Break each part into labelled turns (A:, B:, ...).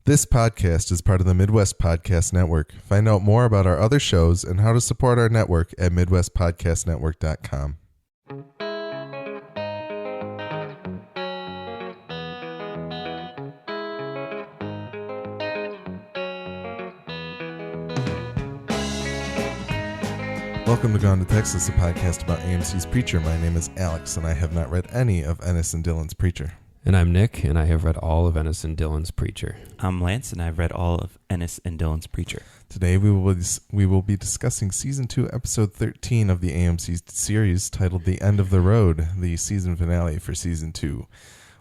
A: This podcast is part of the Midwest Podcast Network. Find out more about our other shows and how to support our network at MidwestPodcastNetwork.com. Welcome to Gone to Texas, a podcast about AMC's Preacher. My name is Alex, and I have not read any of Ennis and Dillon's Preacher.
B: And I'm Nick, and I have read all of Ennis and Dillon's Preacher.
C: I'm Lance, and I've read all of Ennis and Dillon's Preacher.
A: Today we will be discussing Season 2, Episode 13 of the AMC series titled The End of the Road, the season finale for Season 2.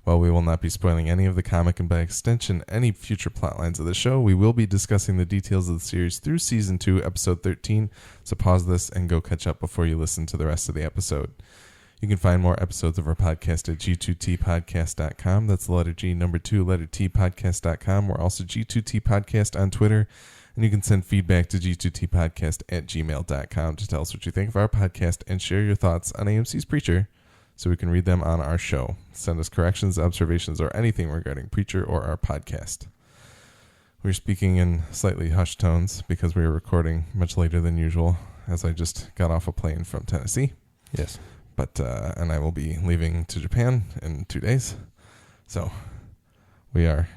A: While we will not be spoiling any of the comic and by extension any future plotlines of the show, we will be discussing the details of the series through Season 2, Episode 13, so pause this and go catch up before you listen to the rest of the episode. You can find more episodes of our podcast at g2tpodcast.com. That's the letter G, number 2, letter T, podcast.com. We're also G2T Podcast on Twitter, and you can send feedback to g2tpodcast@gmail.com to tell us what you think of our podcast and share your thoughts on AMC's Preacher so we can read them on our show. Send us corrections, observations, or anything regarding Preacher or our podcast. We're speaking in slightly hushed tones because we are recording much later than usual, as I just got off a plane from Tennessee.
B: Yes.
A: But and I will be leaving to Japan in 2 days. So we are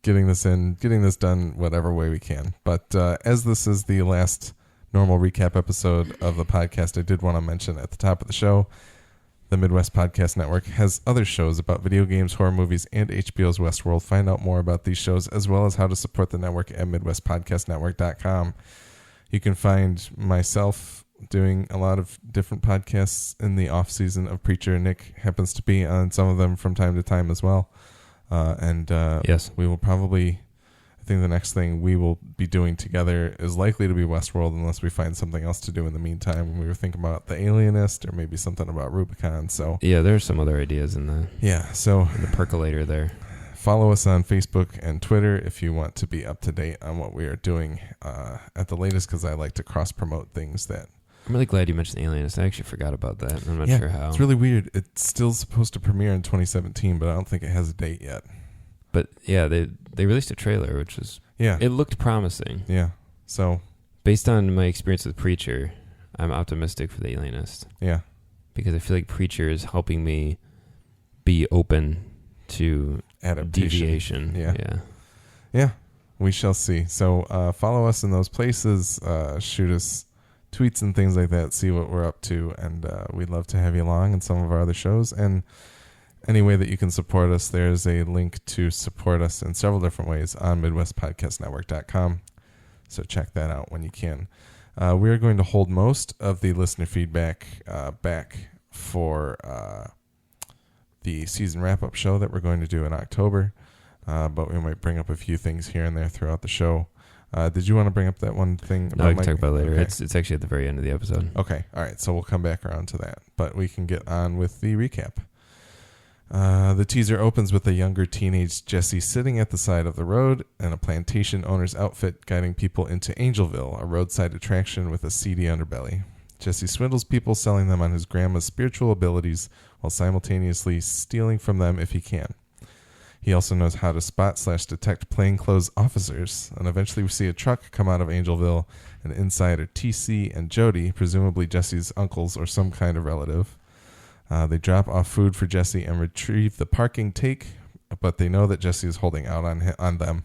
A: getting this done whatever way we can. But as this is the last normal recap episode of the podcast, I did want to mention at the top of the show, the Midwest Podcast Network has other shows about video games, horror movies, and HBO's Westworld. Find out more about these shows as well as how to support the network at MidwestPodcastNetwork.com. You can find myself doing a lot of different podcasts in the off season of Preacher. Nick happens to be on some of them from time to time as well.
B: Yes,
A: we will probably, I think the next thing we will be doing together is likely to be Westworld unless we find something else to do in the meantime. We were thinking about The Alienist or maybe something about Rubicon. So
B: yeah, there's some other ideas in the percolator there.
A: Follow us on Facebook and Twitter if you want to be up to date on what we are doing at the latest, because I like to cross promote things that.
B: I'm really glad you mentioned Alienist. I actually forgot about that. I'm not sure how.
A: It's really weird. It's still supposed to premiere in 2017, but I don't think it has a date yet.
B: But yeah, they released a trailer, which was it looked promising.
A: Yeah. So
B: based on my experience with Preacher, I'm optimistic for the Alienist.
A: Yeah.
B: Because I feel like Preacher is helping me be open to
A: adaptation.
B: Deviation.
A: Yeah. Yeah. We shall see. So follow us in those places. Shoot us tweets and things like that, see what we're up to, and we'd love to have you along in some of our other shows. And any way that you can support us, there's a link to support us in several different ways on MidwestPodcastNetwork.com, so check that out when you can. We are going to hold most of the listener feedback back for the season wrap-up show that we're going to do in October, but we might bring up a few things here and there throughout the show. Did you want to bring up that one thing?
B: No, I can talk about it later. Okay. It's actually at the very end of the episode.
A: Okay. All right. So we'll come back around to that. But we can get on with the recap. The teaser opens with a younger teenage Jesse sitting at the side of the road in a plantation owner's outfit guiding people into Angelville, a roadside attraction with a seedy underbelly. Jesse swindles people, selling them on his grandma's spiritual abilities while simultaneously stealing from them if he can. He also knows how to spot/detect plainclothes officers, and eventually we see a truck come out of Angelville, and inside are TC and Jody, presumably Jesse's uncles or some kind of relative. They drop off food for Jesse and retrieve the parking take, but they know that Jesse is holding out on them.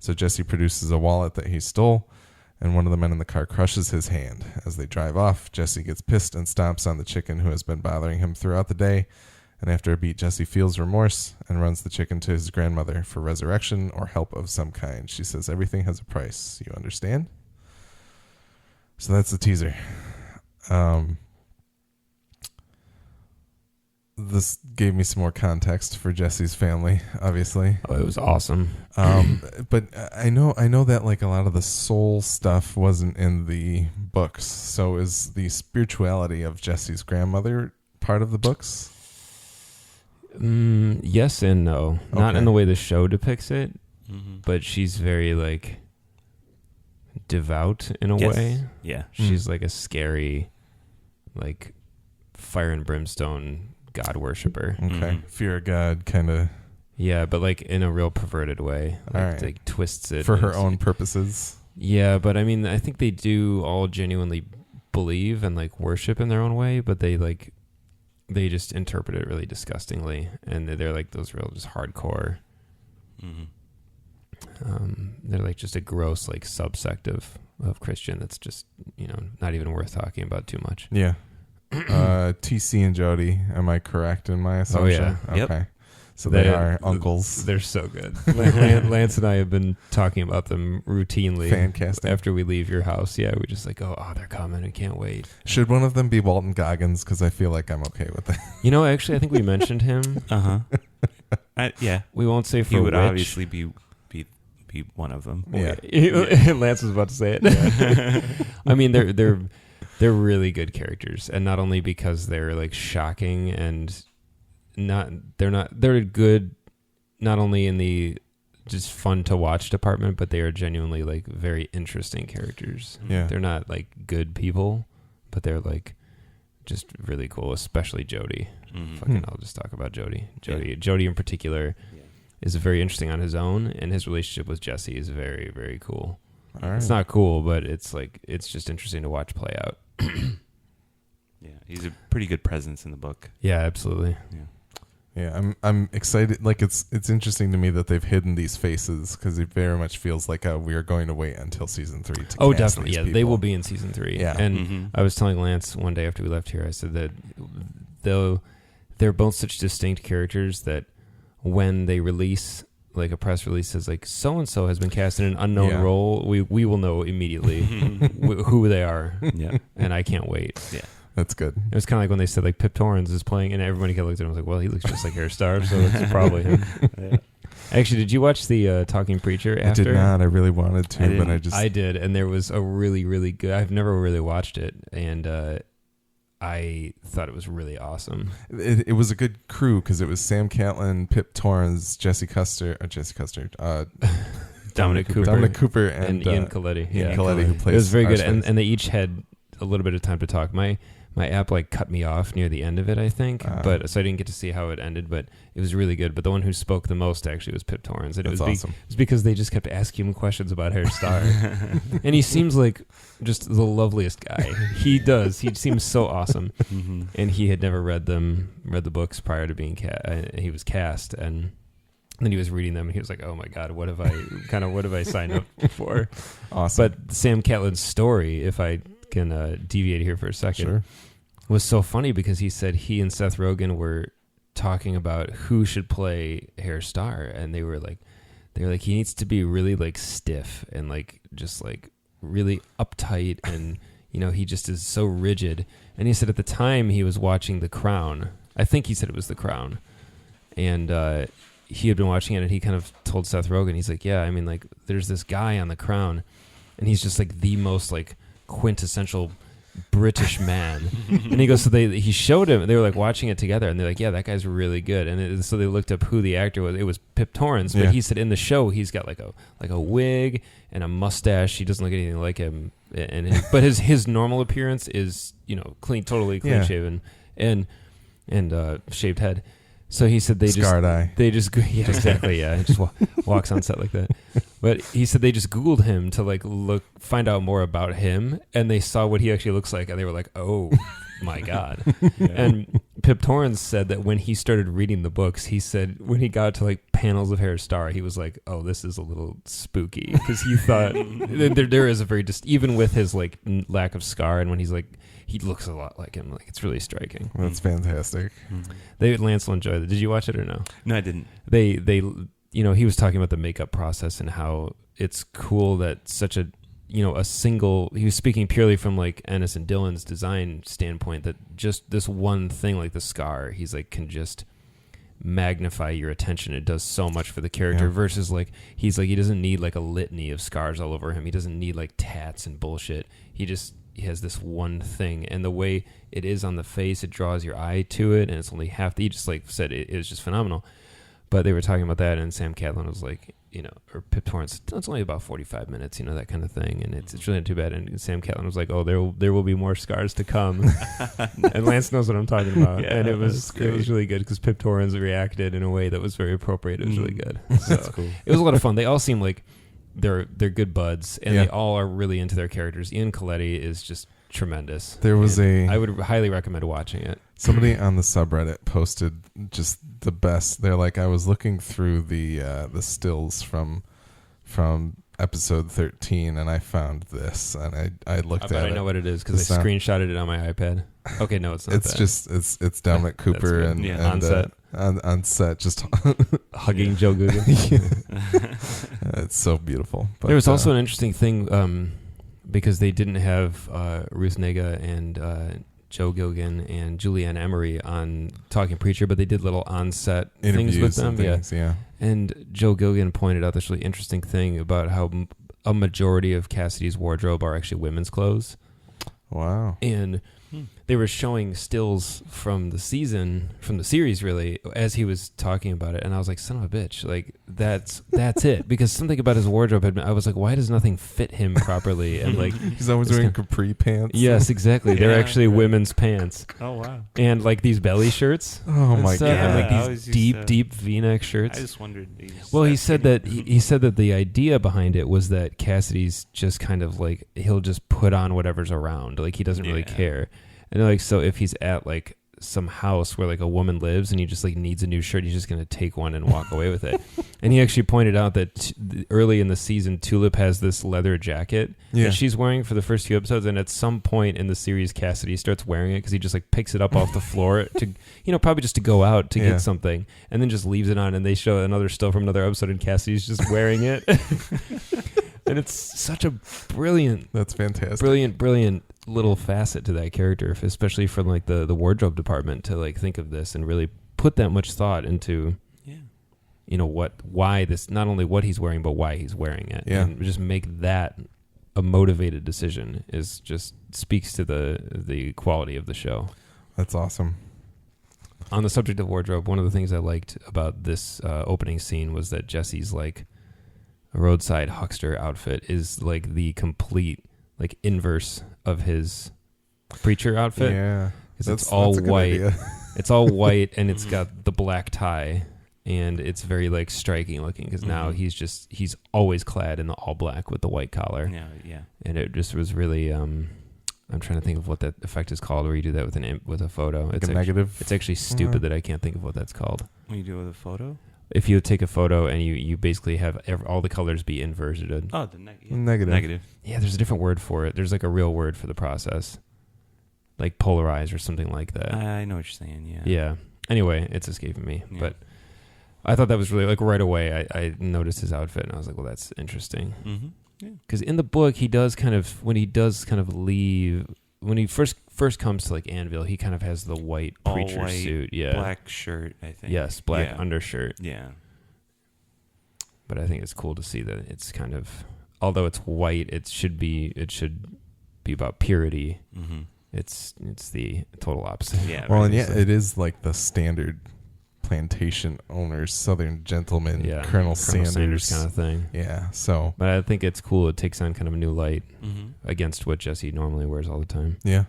A: So Jesse produces a wallet that he stole, and one of the men in the car crushes his hand. As they drive off, Jesse gets pissed and stomps on the chicken who has been bothering him throughout the day. And after a beat, Jesse feels remorse and runs the chicken to his grandmother for resurrection or help of some kind. She says, everything has a price. You understand? So that's the teaser. This gave me some more context for Jesse's family, obviously.
B: Oh, it was awesome.
A: But I know that like a lot of the soul stuff wasn't in the books. So is the spirituality of Jesse's grandmother part of the books?
B: Yes and no.
A: Okay.
B: Not in the way the show depicts it,
C: Mm-hmm.
B: but she's very like devout in a way.
C: Yeah.
B: She's like a scary, like fire and brimstone God worshiper.
A: Okay. Fear of God kind of
B: Yeah, but like in a real perverted way.
A: All
B: Like,
A: right.
B: like twists it
A: For her
B: It's
A: own
B: like-
A: purposes.
B: Yeah, but I mean, I think they do all genuinely believe and like worship in their own way, but they just interpret it really disgustingly, and they're like those real just hardcore. They're like just a gross like subsect of Christian that's just not even worth talking about too much.
A: Yeah. TC and Jody, am I correct in my assumption?
B: yeah.
C: Yep.
A: Okay. So they are uncles.
B: They're so good. Lance and I have been talking about them routinely.
A: Fan casting.
B: After we leave your house. Yeah, we just like, oh, they're coming. I can't wait.
A: Should one of them be Walton Goggins? Because I feel like I'm okay with that.
B: Actually, I think we mentioned him.
C: Yeah.
B: We won't say for
C: He would
B: which.
C: obviously be one of them.
A: Yeah.
B: Lance was about to say it. I mean, they're really good characters, and not only because they're like shocking and they're good not only in the just fun to watch department, but they are genuinely like very interesting characters.
A: Yeah.
B: They're not like good people, but they're like just really cool, especially Jody. I'll just talk about Jody. Jody in particular is very interesting on his own, and his relationship with Jesse is very, very cool.
A: All right.
B: It's not cool, but it's just interesting to watch play out.
C: Yeah, he's a pretty good presence in the book.
B: Yeah, absolutely.
A: Yeah, I'm excited. Like it's interesting to me that they've hidden these faces, because it very much feels like we are going to wait until season 3 to cast
B: Definitely.
A: these
B: Yeah,
A: people.
B: they will be in season 3.
A: Yeah.
B: And I was telling Lance one day after we left here, I said that though they're both such distinct characters that when they release like a press release says like so and so has been cast in an unknown role, we will know immediately who they are. Yeah, and I can't wait.
C: Yeah.
A: That's good.
B: It was kind of like when they said like Pip Torrens is playing, and everybody looked at him and was like, well, he looks just like Hairstar, so it's probably him.
C: Yeah.
B: Actually, did you watch the Talking Preacher after?
A: I did not. I really wanted to, but
B: I did, and there was a really, really good. I've never really watched it, and I thought it was really awesome.
A: It was a good crew, because it was Sam Catlin, Pip Torrens,
B: Dominic
A: Cooper, and
B: Ian Coletti.
A: Ian Coletti, who plays.
B: It was very good,
A: Archelaus.
B: and they each had a little bit of time to talk. My app like cut me off near the end of it, I think, but so I didn't get to see how it ended. But it was really good. But the one who spoke the most actually was Pip Torrens, and
A: That's awesome.
B: It was because they just kept asking him questions about Hairstar, and he seems like just the loveliest guy. He does. He seems so awesome, and he had never read the books prior to being he was cast, and then he was reading them, and he was like, "Oh my God, what have I signed up for?"
A: Awesome.
B: But Sam Catlin's story, if I can deviate here for a second,
A: Sure.
B: was so funny because he said he and Seth Rogen were talking about who should play Hairstar, and they were like he needs to be really like stiff and like just like really uptight, and he just is so rigid. And he said at the time he was watching The Crown, I think he said it was The Crown, and he had been watching it, and he kind of told Seth Rogen, he's like, yeah, I mean, like there's this guy on The Crown, and he's just like the most like quintessential British man. And he goes, so he showed him, they were like watching it together, and they're like, yeah, that guy's really good. And so they looked up who the actor was. It was Pip Torrens, but he said in the show he's got like a wig and a mustache. He doesn't look anything like him, but his normal appearance is totally clean shaven and shaved head. So he said
A: Scarred eye.
B: They just exactly he just walks on set like that. But he said they just Googled him to like find out more about him, and they saw what he actually looks like, and they were like, oh my God. And Pip Torrens said that when he started reading the books, he said when he got to like panels of Hairstar, he was like, oh, this is a little spooky, because he thought there is a very even with his like lack of scar, and when he's like, he looks a lot like him. Like, it's really striking.
A: That's fantastic.
B: Lance will enjoy it. Did you watch it or no?
C: No, I didn't.
B: They he was talking about the makeup process and how it's cool that such a single, he was speaking purely from like Ennis and Dylan's design standpoint, that just this one thing like the scar, he's like can just magnify your attention. It does so much for the character versus like he's like he doesn't need like a litany of scars all over him. He doesn't need like tats and bullshit. He has this one thing, and the way it is on the face, it draws your eye to it, and it's only half. He just like said it was just phenomenal. But they were talking about that, and Sam Catlin was like, or Pip Torrance, it's only about 45 minutes, that kind of thing. And it's really not too bad. And Sam Catlin was like, oh, there will be more scars to come. And Lance knows what I'm talking about.
C: Yeah,
B: and it was really good because Pip Torrance reacted in a way that was very appropriate. It was really good. So
C: That's cool.
B: It was a lot of fun. They all seem like they're good buds, and
A: Yeah.
B: they all are really into their characters. Ian Coletti is just tremendous.
A: There was
B: I would highly recommend watching it.
A: somebody on the subreddit posted just the best. They're like, I was looking through the stills from episode 13, and I found this, and I looked at it.
B: I know what it is because I screenshotted it on my iPad. Okay, no, it's not.
A: It's
B: that.
A: just it's Dominic Cooper
B: good.
A: and,
C: Yeah.
A: and
B: On set.
A: on set just
B: Hugging Joe Guggen.
A: it's so beautiful. But,
B: There was also an interesting thing because they didn't have Ruth Negga and Joe Gilgan and Julianne Emery on Talking Preacher, but they did little on-set things with them.
A: and things, yeah.
B: And Joe Gilgan pointed out this really interesting thing about how a majority of Cassidy's wardrobe are actually women's clothes.
A: Wow.
B: And they were showing stills from the series, really, as he was talking about it. And I was like, son of a bitch. Like, that's it. Because something about his wardrobe I was like, why does nothing fit him properly? And like,
A: He's always wearing capri pants.
B: yes, exactly. They're actually women's pants.
C: Oh, wow.
B: And like these belly shirts.
A: Oh my
B: stuff,
A: god.
B: and
C: I
B: like
C: always
B: these
C: used to-
B: deep V-neck shirts.
C: I just wondered.
B: Well, he said that he said that the idea behind it was that Cassidy's just kind of like he'll just put on whatever's around, like he doesn't really
C: Yeah.
B: care. And like so, if he's at like some house where like a woman lives and he just like needs a new shirt, he's just gonna take one and walk away with it. And he actually pointed out that early in the season, Tulip has this leather jacket that she's wearing for the first few episodes, and at some point in the series, Cassidy starts wearing it because he just like picks it up off the floor to probably just to go out to get something, and then just leaves it on. And they show another still from another episode, and Cassidy's just wearing it. And it's such a
A: That's fantastic.
B: brilliant little facet to that character, especially from like the wardrobe department to like think of this and really put that much thought into why this, not only what he's wearing but why he's wearing it, and just make that a motivated decision is just speaks to the quality of the show.
A: That's awesome.
B: On the subject of wardrobe, one of the things I liked about this opening scene was that Jesse's like a roadside huckster outfit is like the complete like inverse of his preacher outfit.
A: Yeah.
B: Because it's all white. It's all white, and it's got the black tie, and it's very like striking looking because now he's always clad in the all black with the white collar.
C: Yeah.
B: And it just was really I'm trying to think of what that effect is called where you do that with a photo.
A: Like
B: it's
A: a negative.
B: It's actually stupid that I can't think of what that's called.
C: What you do with a photo?
B: If you take a photo and you basically have all the colors be inverted.
C: Oh, the
A: Negative.
B: Yeah, there's a different word for it. There's like a real word for the process. Like polarized or something like that.
C: I know what you're saying, yeah.
B: Yeah. Anyway, it's escaping me.
C: Yeah.
B: But I thought that was really, like right away, I noticed his outfit and I was like, well, that's interesting.
C: Mm-hmm. Yeah.
B: Because in the book, when he first comes to like Anvil, he kind of has the white
C: All
B: preacher
C: white,
B: suit. Yeah.
C: Black shirt, I think.
B: Yes, black undershirt.
C: Yeah.
B: But I think it's cool to see that it's kind of, although it's white, it should be about purity.
C: Mm-hmm.
B: It's the total opposite.
C: Yeah.
A: Well,
C: right.
A: and it is like the standard plantation owners, Southern gentleman, Colonel Sanders
B: kind of thing.
A: Yeah. So.
B: But I think it's cool. It takes on kind of a new light
C: against
B: what Jesse normally wears all the time.
A: Yeah.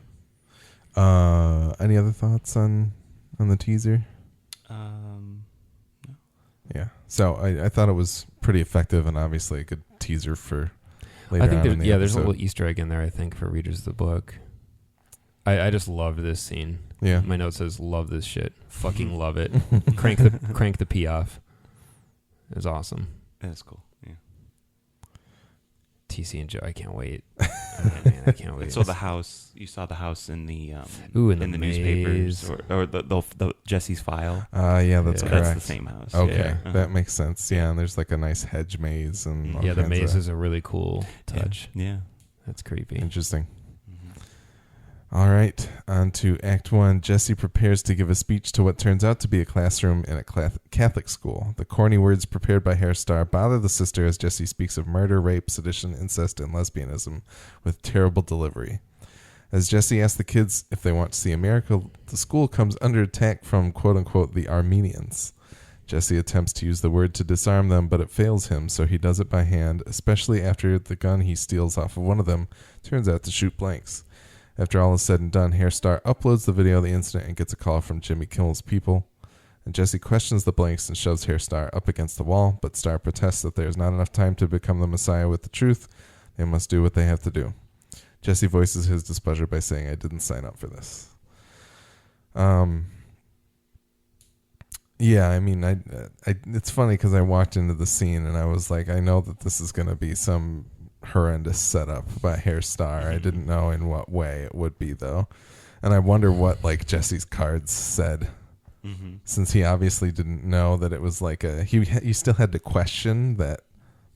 A: Any other thoughts on the teaser?
C: No.
A: Yeah. So I thought it was pretty effective and obviously a good teaser for later
B: I think
A: on in the
B: there's a
A: episode.
B: little Easter egg in there, I think, for readers of the book. I just loved this scene.
A: Yeah.
B: My note says, love this shit. Fucking love it. Crank the pee off. It was awesome.
C: That's cool. Yeah.
B: TC and Joe, I can't wait. Man, I can't wait.
C: So you saw the house in the
B: in
C: the
B: maze.
C: newspapers or the Jesse's file.
A: Yeah, that's
B: Yeah.
A: correct.
C: That's the same house.
A: Okay,
C: Yeah.
A: that makes sense. Yeah, and there's like a nice hedge maze and all
B: Yeah, the
A: kinds
B: maze
A: of
B: is a really cool touch.
C: Yeah.
B: That's creepy.
A: interesting. All right, on to Act 1. Jesse prepares to give a speech to what turns out to be a classroom in a Catholic school. The corny words prepared by Hairstar bother the sister as Jesse speaks of murder, rape, sedition, incest, and lesbianism with terrible delivery. As Jesse asks the kids if they want to see America, the school comes under attack from quote-unquote the Armenians. Jesse attempts to use the word to disarm them, but it fails him, so he does it by hand, especially after the gun he steals off of one of them turns out to shoot blanks. After all is said and done, Hairstar uploads the video of the incident and gets a call from Jimmy Kimmel's people. And Jesse questions the blanks and shoves Hairstar up against the wall, but Star protests that there is not enough time to become the Messiah with the truth. They must do what they have to do. Jesse voices his displeasure by saying, I didn't sign up for this. Yeah, I mean, I it's funny because I walked into the scene and I was like, I know that this is going to be some horrendous setup by Hairstar. I didn't know in what way it would be, though. And I wonder what, like, Jesse's cards said. Mm-hmm. Since he obviously didn't know that it was like he still had to question that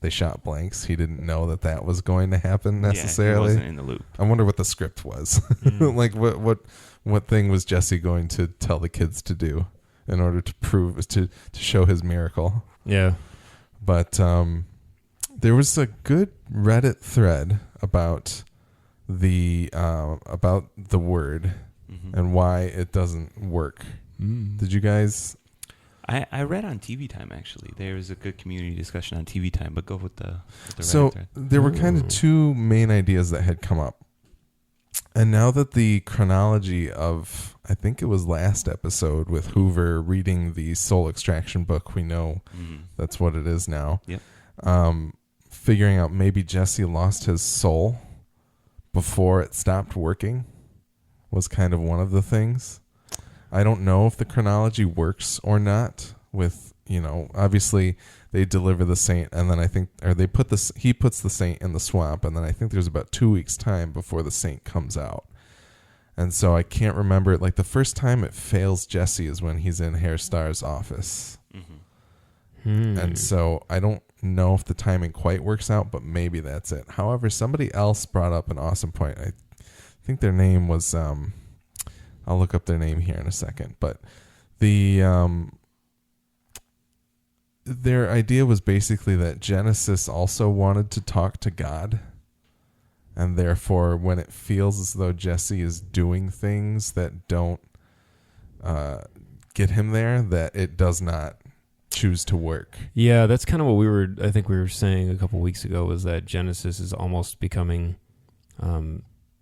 A: they shot blanks. He didn't know that that was going to happen necessarily.
C: Yeah, he wasn't in the loop.
A: I wonder what the script was. Like, what thing was Jesse going to tell the kids to do in order to prove to show his miracle?
B: Yeah.
A: But there was a good Reddit thread about the word and why it doesn't work. Did you guys?
C: I read on TV Time, actually. There was a good community discussion on TV Time, but go with the
A: so
C: Reddit thread.
A: There were kind of two main ideas that had come up. And now that the chronology of, I think it was last episode with Hoover reading the Soul Extraction book, we know that's what it is now.
C: Yep.
A: Figuring out maybe Jesse lost his soul before it stopped working was kind of one of the things. I don't know if the chronology works or not with, obviously they deliver the saint and then he puts the saint in the swamp and then I think there's about 2 weeks time before the saint comes out. And so I can't remember it. Like the first time it fails Jesse is when he's in Hairstar's office. And so I don't know if the timing quite works out, but maybe that's it. However, somebody else brought up an awesome point. I think their name was, I'll look up their name here in a second, but their idea was basically that Genesis also wanted to talk to God, and therefore when it feels as though Jesse is doing things that don't get him there, that it does not choose to work.
B: Yeah, that's kind of what I think we were saying a couple weeks ago, was that Genesis is almost becoming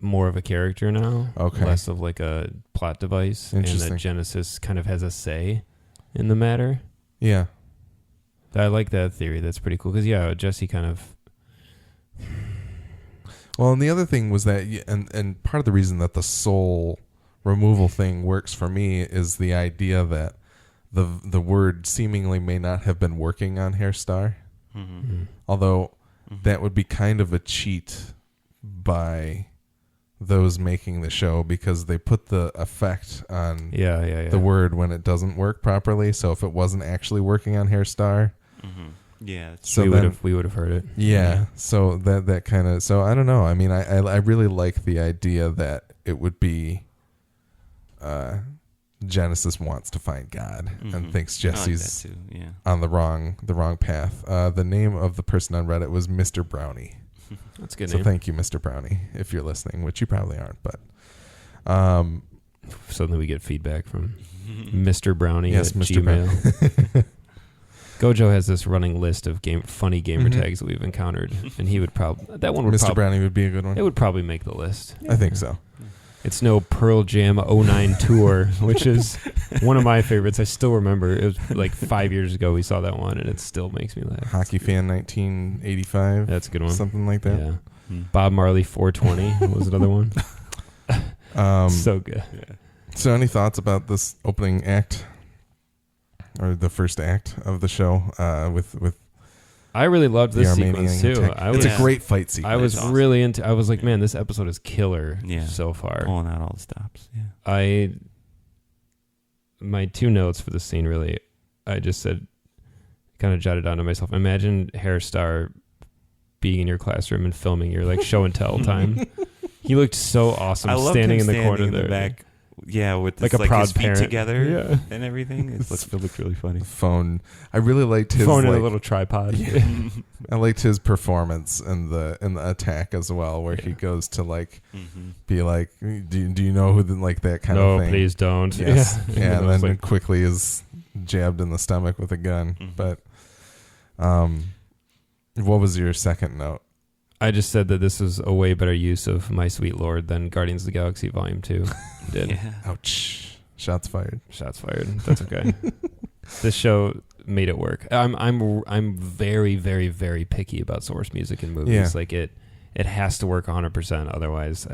B: more of a character now, less of like a plot device, and that Genesis kind of has a say in the matter.
A: Yeah,
B: I like that theory. That's pretty cool because Jesse kind of.
A: Well, and the other thing was that, and part of the reason that the soul removal thing works for me is the idea that the word seemingly may not have been working on Hairstar, although that would be kind of a cheat by those making the show because they put the effect on the word when it doesn't work properly. So if it wasn't actually working on Hairstar,
B: so we would have heard it.
A: Yeah. So that kind of, so I don't know. I mean, I really like the idea that it would be Genesis wants to find God and thinks Jesse's on the wrong path. The name of the person on Reddit was Mr. Brownie.
B: That's a good
A: name. So thank you, Mr. Brownie, if you're listening, which you probably aren't, but
B: something we get feedback from Mr. Brownie.
A: Yes,
B: at
A: Mr.
B: Gmail. Gojo has this running list of funny gamer tags that we've encountered, and he would
A: Mr. Brownie would be a good one.
B: It would probably make the list.
A: I think so.
B: It's no Pearl Jam 09 tour, which is one of my favorites. I still remember. It was like 5 years ago we saw that one, and it still makes me laugh.
A: Hockey Fan 1985.
B: That's a good one.
A: Something like that.
B: Yeah. Bob Marley 420 was another one. So good.
A: Yeah. So any thoughts about this opening act? Or the first act of the show with
B: I really loved this sequence too.
A: It's a great fight sequence.
B: I was really into. I was like, man, this episode is killer. So far,
C: pulling out all the stops. Yeah.
B: My two notes for the scene really, I just said, kind of jotted down to myself. Imagine Hairstar being in your classroom and filming your like show and tell time. He looked so awesome standing in the corner there.
C: The back. Yeah, with
B: like
C: this,
B: a proud
C: his feet
B: parent
C: together and everything. It looked really funny.
A: Phone. I really liked his
B: phone in a little tripod.
A: Yeah. I liked his performance in the attack as well, where he goes to be like, do you know who like that kind of thing?
B: No, please don't.
A: Yes. Yeah, and then quickly is jabbed in the stomach with a gun.
C: Mhm.
A: But what was your second note?
B: I just said that this was a way better use of My Sweet Lord than Guardians of the Galaxy Volume 2 did.
C: Yeah.
A: Ouch. Shots fired.
B: Shots fired. That's okay. This show made it work. I'm very, very, very picky about source music in movies.
A: Yeah.
B: Like it has to work 100%. Otherwise,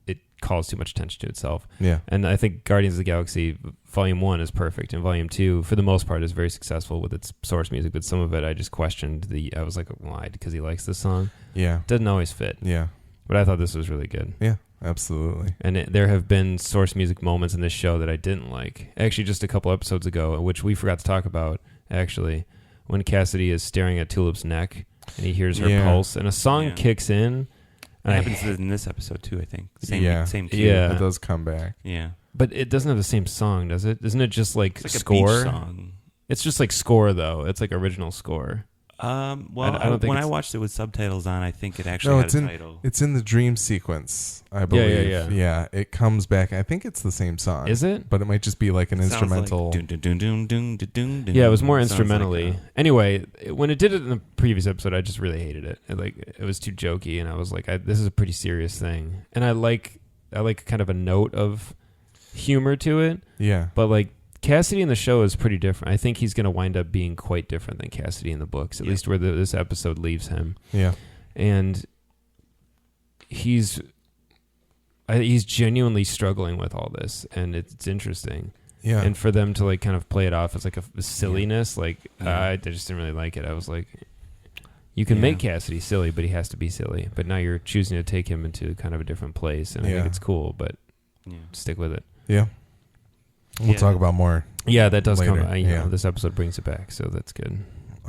B: it calls too much attention to itself.
A: Yeah.
B: And I think Guardians of the Galaxy Volume 1 is perfect, and Volume 2, for the most part, is very successful with its source music. But some of it, I just questioned I was like, why? Because he likes this song.
A: Yeah.
B: Doesn't always fit.
A: Yeah.
B: But I thought this was really good.
A: Yeah. Absolutely.
B: And there have been source music moments in this show that I didn't like. Actually, just a couple episodes ago, which we forgot to talk about, actually, when Cassidy is staring at Tulip's neck and he hears her pulse, and a song kicks in.
C: It happens in this episode, too, I think. Same cue.
B: Yeah.
A: It does come back.
C: Yeah.
B: But it doesn't have the same song, does it? Isn't it just like,
C: It's like
B: score?
C: a beach song.
B: It's just like score, though. It's like original score.
C: Well,
B: I don't think
C: when I
B: it's-
C: watched it with subtitles on, I think it actually had a title.
A: It's in the dream sequence, I believe.
B: Yeah.
A: It comes back. I think it's the same song.
B: Is it?
A: But it might just be like an
C: It sounds
A: instrumental.
C: Like, dun, dun, dun, dun, dun, dun, dun, dun.
B: Yeah, it was more
C: Sounds like,
B: instrumentally. Anyway, when it did it in the previous episode, I just really hated it. It was too jokey, and I was like, this is a pretty serious thing. And I like kind of a note of humor to it.
A: Yeah.
B: But like Cassidy in the show is pretty different. I think he's going to wind up being quite different than Cassidy in the books, at least where this episode leaves him.
A: Yeah.
B: And he's genuinely struggling with all this, and it's interesting.
A: Yeah.
B: And for them to like kind of play it off as like a silliness, I just didn't really like it. I was like, you can make Cassidy silly, but he has to be silly. But now you're choosing to take him into kind of a different place, and I think it's cool, but stick with it.
A: Yeah. We'll talk about more.
B: Yeah, that does
A: later.
B: come. You know, this episode brings it back, so that's good.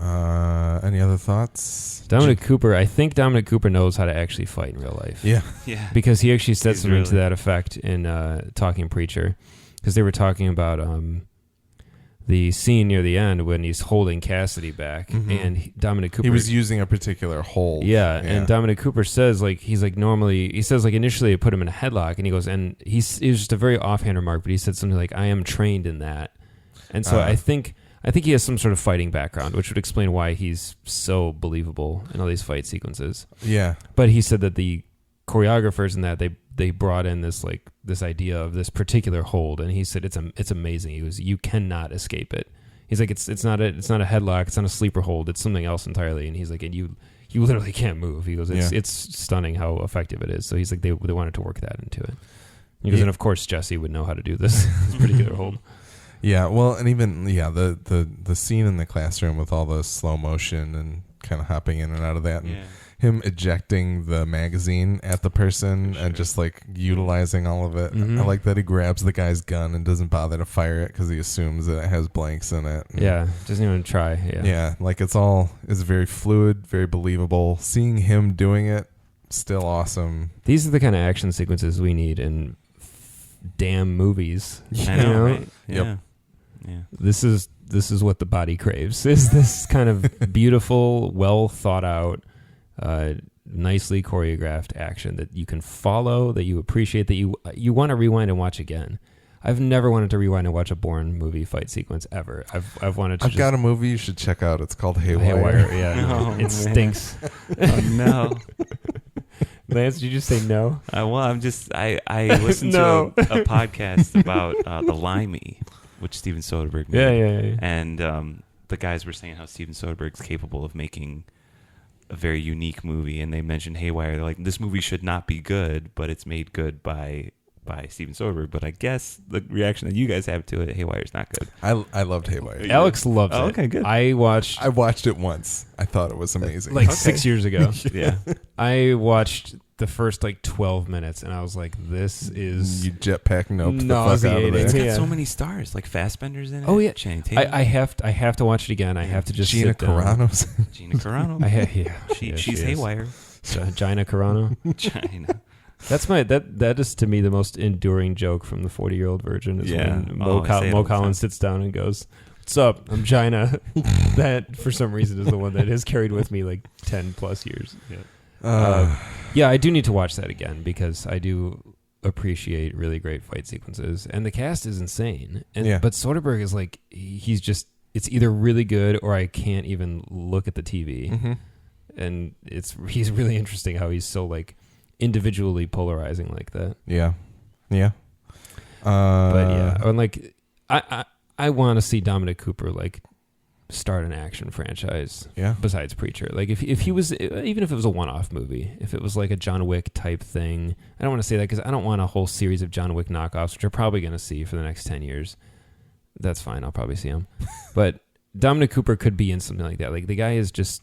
A: Any other thoughts?
B: Dominic Cooper. I think Dominic Cooper knows how to actually fight in real life.
A: Yeah.
C: Yeah.
B: Because he actually said
C: He's
B: something
C: really-
B: to that effect in Talking Preacher, because they were talking about the scene near the end when he's holding Cassidy back, and Dominic Cooper.
A: He was using a particular hold.
B: Yeah, and Dominic Cooper says initially it put him in a headlock, and he goes, and it was just a very offhand remark, but he said something like, "I am trained in that," and so I think he has some sort of fighting background, which would explain why he's so believable in all these fight sequences.
A: Yeah.
B: But he said that the choreographers in that they brought in this idea of this particular hold, and he said it's amazing. He goes, you cannot escape it. He's like, it's not a headlock, it's not a sleeper hold, it's something else entirely. And he's like, and you literally can't move. He goes, it's stunning how effective it is. So he's like, they wanted to work that into it. He goes, and of course Jesse would know how to do this particular hold.
A: Yeah, well, and even the scene in the classroom with all the slow motion and kind of hopping in and out of that, and him ejecting the magazine at the person and just like utilizing all of it. I like that he grabs the guy's gun and doesn't bother to fire it because he assumes that it has blanks in it.
B: Yeah, doesn't even try.
A: Yeah, like it's very fluid, very believable. Seeing him doing it, still awesome.
B: These are the kind of action sequences we need in damn movies.
C: I know, right?
A: Yep.
C: Yeah. Yeah.
B: This is what the body craves. Is this kind of beautiful, well thought out, nicely choreographed action that you can follow, that you appreciate, that you want to rewind and watch again. I've never wanted to rewind and watch a Bourne movie fight sequence ever. I've wanted to.
A: I've got a movie you should check out. It's called Haywire.
B: Haywire. Yeah,
C: Oh,
B: it
C: man.
B: stinks.
C: Oh, no.
B: Lance, did you just say no?
C: Well, I'm just I listened
B: No.
C: to a podcast about the Limey, which Steven Soderbergh made.
B: Yeah.
C: And the guys were saying how Steven Soderbergh's capable of making a very unique movie, and they mentioned Haywire. They're like, this movie should not be good, but it's made good by Steven Soderbergh. But I guess the reaction that you guys have to it, Haywire is not good.
A: I loved Haywire.
B: Alex loves it.
C: Okay, good.
B: I watched
A: I watched it once. I thought it was amazing.
B: 6 years ago.
C: Yeah.
B: I watched the first 12 minutes, and I was like, this is...
A: You jetpack nope the fuck out of
B: nauseating.
C: It's
A: there.
C: got
B: Yeah.
C: so many stars, like Fassbender's in it.
B: Oh, yeah.
C: Channing Tatum.
B: I have to watch it again. I have to just
A: Gina
B: sit down.
A: Carano's.
C: Gina Carano.
B: She's
C: She's Haywire.
B: Gina Carano.
C: China.
B: That's that is to me the most enduring joke from the 40-Year-Old Virgin is
C: Yeah.
B: when
C: Oh, I say it
B: Mo
C: all the time.
B: Collins sits down and goes, "What's up? I'm Gina." That for some reason is the one that has carried with me 10 plus years. Yeah, I do need to watch that again because I do appreciate really great fight sequences, and the cast is insane. And
A: Yeah.
B: but Soderbergh is like, he's just, it's either really good or I can't even look at the TV.
A: Mm-hmm.
B: And he's really interesting how he's so like individually polarizing like that.
A: Yeah. Yeah.
B: But yeah, and like I want to see Dominic Cooper like start an action franchise.
A: Yeah.
B: Besides Preacher, like if he was, even if it was a one-off movie, if it was like a John Wick type thing, I don't want to say that because I don't want a whole series of John Wick knockoffs, which I'm probably going to see for the next 10 years. That's fine. I'll probably see him. But Dominic Cooper could be in something like that. Like the guy is just,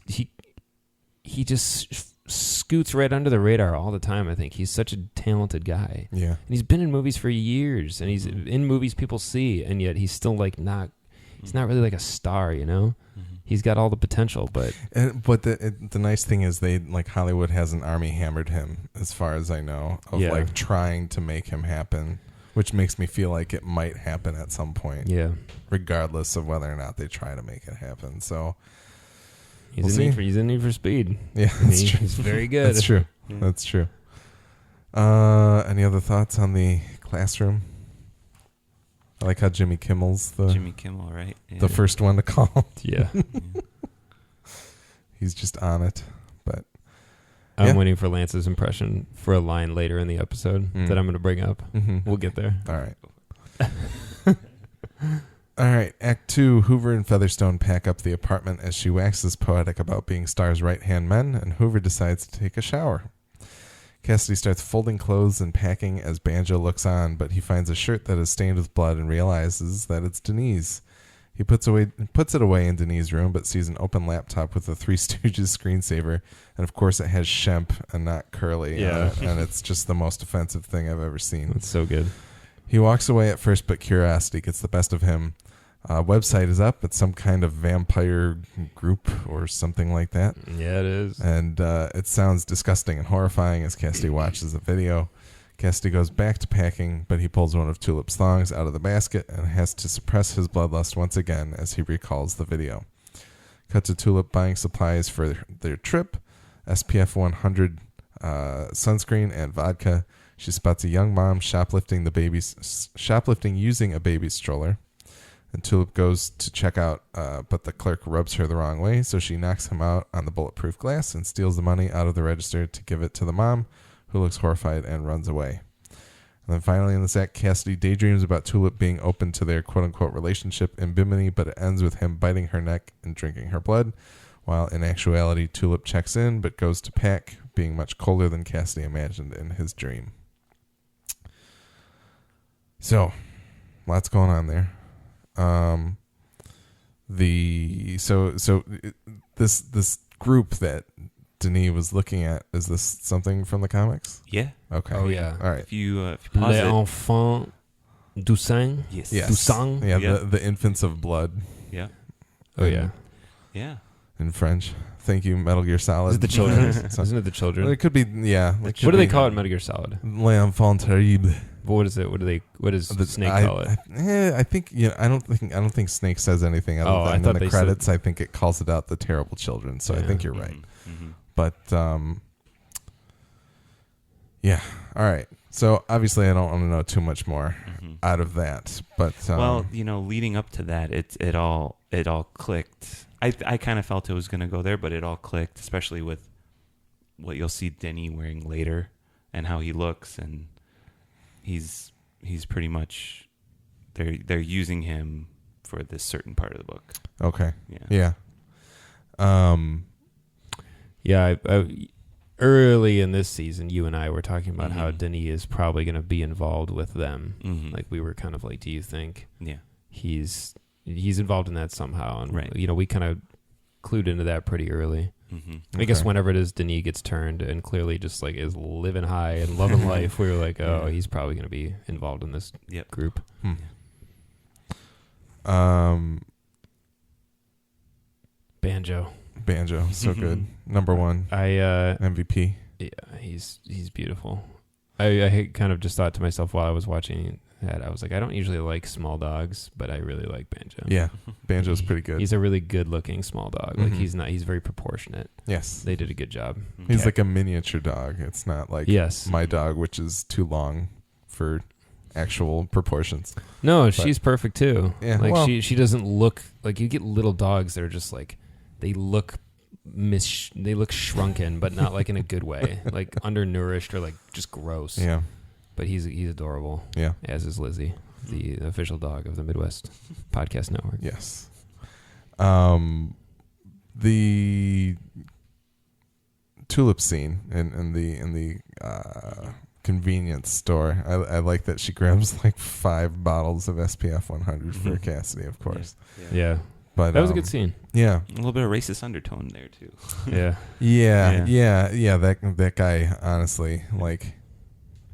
B: he just scoots right under the radar all the time. I think he's such a talented guy.
A: Yeah.
B: And he's been in movies for years, and he's in movies people see, and yet he's still like he's not really like a star, you know?
C: Mm-hmm.
B: He's got all the potential, but
A: But the nice thing is they, like, Hollywood hasn't army hammered him, as far as I know, of
B: Yeah.
A: like trying to make him happen, which makes me feel like it might happen at some point,
B: yeah.
A: regardless of whether or not they try to make it happen. So
B: He's
A: We'll
B: he's in Need for Speed.
A: yeah, that's true.
B: He's very good.
A: That's true.
C: Yeah.
A: That's true. Any other thoughts on the classroom? I like how Jimmy Kimmel's
C: Jimmy Kimmel, right? Yeah.
A: the first one to call.
B: Yeah.
A: He's just on it. But
B: I'm
A: Yeah.
B: waiting for Lance's impression for a line later in the episode that I'm going to bring up. We'll get there.
A: All right. All right. Act 2, Hoover and Featherstone pack up the apartment as she waxes poetic about being Star's right-hand men, and Hoover decides to take a shower. Cassidy starts folding clothes and packing as Banjo looks on, but he finds a shirt that is stained with blood and realizes that it's Denise. He puts it away in Denise's room, but sees an open laptop with a Three Stooges screensaver, and of course it has Shemp and not Curly on it, and it's just the most offensive thing I've ever seen.
B: It's so good.
A: He walks away at first, but curiosity gets the best of him. Website is up. It's some kind of vampire group or something like that.
B: Yeah, it is.
A: And it sounds disgusting and horrifying as Cassidy watches the video. Cassidy goes back to packing, but he pulls one of Tulip's thongs out of the basket and has to suppress his bloodlust once again as he recalls the video. Cut to Tulip buying supplies for their trip, SPF 100 sunscreen and vodka. She spots a young mom shoplifting using a baby stroller. And Tulip goes to check out, but the clerk rubs her the wrong way, so she knocks him out on the bulletproof glass and steals the money out of the register to give it to the mom, who looks horrified and runs away. And then finally in this act, Cassidy daydreams about Tulip being open to their quote-unquote relationship in Bimini, but it ends with him biting her neck and drinking her blood, while in actuality Tulip checks in but goes to pack, being much colder than Cassidy imagined in his dream. So, lots going on there. This group that Denis was looking at, is this something from the comics?
C: Yeah.
A: Okay.
B: Oh, yeah.
A: All right.
C: If you pause
B: Les
C: it.
B: enfants du sang.
C: Yes.
A: Yes.
B: Du sang.
A: Yeah,
C: Yeah.
A: the infants of blood
C: Yeah.
B: Oh, yeah.
C: Yeah.
A: in French. Thank you, Metal Gear Solid.
B: Is it the children?
A: So-
B: Isn't it the children?
A: Well, it could be, yeah.
B: What do they call it in Metal Gear Solid?
A: Les enfants terribles.
B: But what is it? What does Snake call it?
A: I think I don't think Snake says anything other
B: Oh, I
A: than
B: thought
A: in the
B: they said-
A: credits. I think it calls it out the terrible children. So I
B: Yeah.
A: think you're right.
C: Mm-hmm.
A: But yeah. All right. So obviously I don't want to know too much more
C: Mm-hmm.
A: out of that. But
C: Well, leading up to that, it all clicked. I kind of felt it was going to go there, but it all clicked, especially with what you'll see Denny wearing later and how he looks, and he's pretty much they're using him for this certain part of the book.
A: okay.
C: Yeah.
A: Yeah.
B: Yeah, I, early in this season, you and I were talking about how
C: Mhm.
B: Denis is probably going to be involved with them.
C: Mm-hmm.
B: Like we were kind of like, do you think
C: yeah.
B: he's involved in that somehow? And
C: Right.
B: we kind of clued into that pretty early.
C: Mm-hmm.
B: I guess
A: Okay.
B: whenever it is Denis gets turned and clearly just like is living high and loving life, we were like, oh,
C: Yeah.
B: he's probably going to be involved in this
C: Yep.
B: group. Banjo.
A: Banjo, so good. Number one
B: I
A: MVP.
B: yeah, he's beautiful. I kind of just thought to myself while I was watching that, I was like, I don't usually like small dogs, but I really like Banjo.
A: Yeah, Banjo's pretty good.
B: He's a really good looking small dog. Like
A: Mhm.
B: he's very proportionate.
A: Yes,
B: They did a good job.
A: he's
B: Okay.
A: like a miniature dog. It's not like
B: Yes.
A: my dog, which is too long. for actual proportions.
B: No, she's perfect too.
A: Yeah,
B: like
A: well,
B: she doesn't look like, you get little dogs that are just like, they look shrunken, but not like in a good way, like undernourished or like just gross.
A: Yeah,
B: but he's adorable.
A: Yeah,
B: as is Lizzie, the official dog of the Midwest Podcast Network.
A: Yes. The tulip scene in the convenience store. I like that she grabs like 5 bottles of SPF 100 for Cassidy, of course.
B: Yeah.
A: But
B: that was a good scene.
A: Yeah.
C: A little bit of racist undertone there too.
A: Yeah. That guy, honestly, like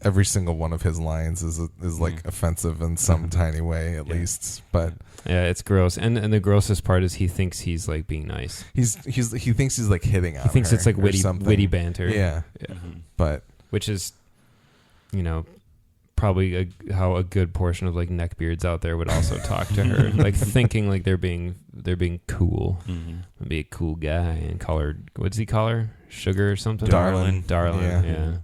A: every single one of his lines is like offensive in some tiny way at least. But
B: yeah, it's gross. And the grossest part is he thinks he's like being nice.
A: He thinks he's like hitting on her.
B: He thinks it's like witty banter.
A: Yeah. But
B: which is, you know, probably how a good portion of like neckbeards out there would also talk to her, like thinking like they're being cool, be a cool guy and call her, what does he call her? Sugar or something?
C: Darling.
B: Yeah.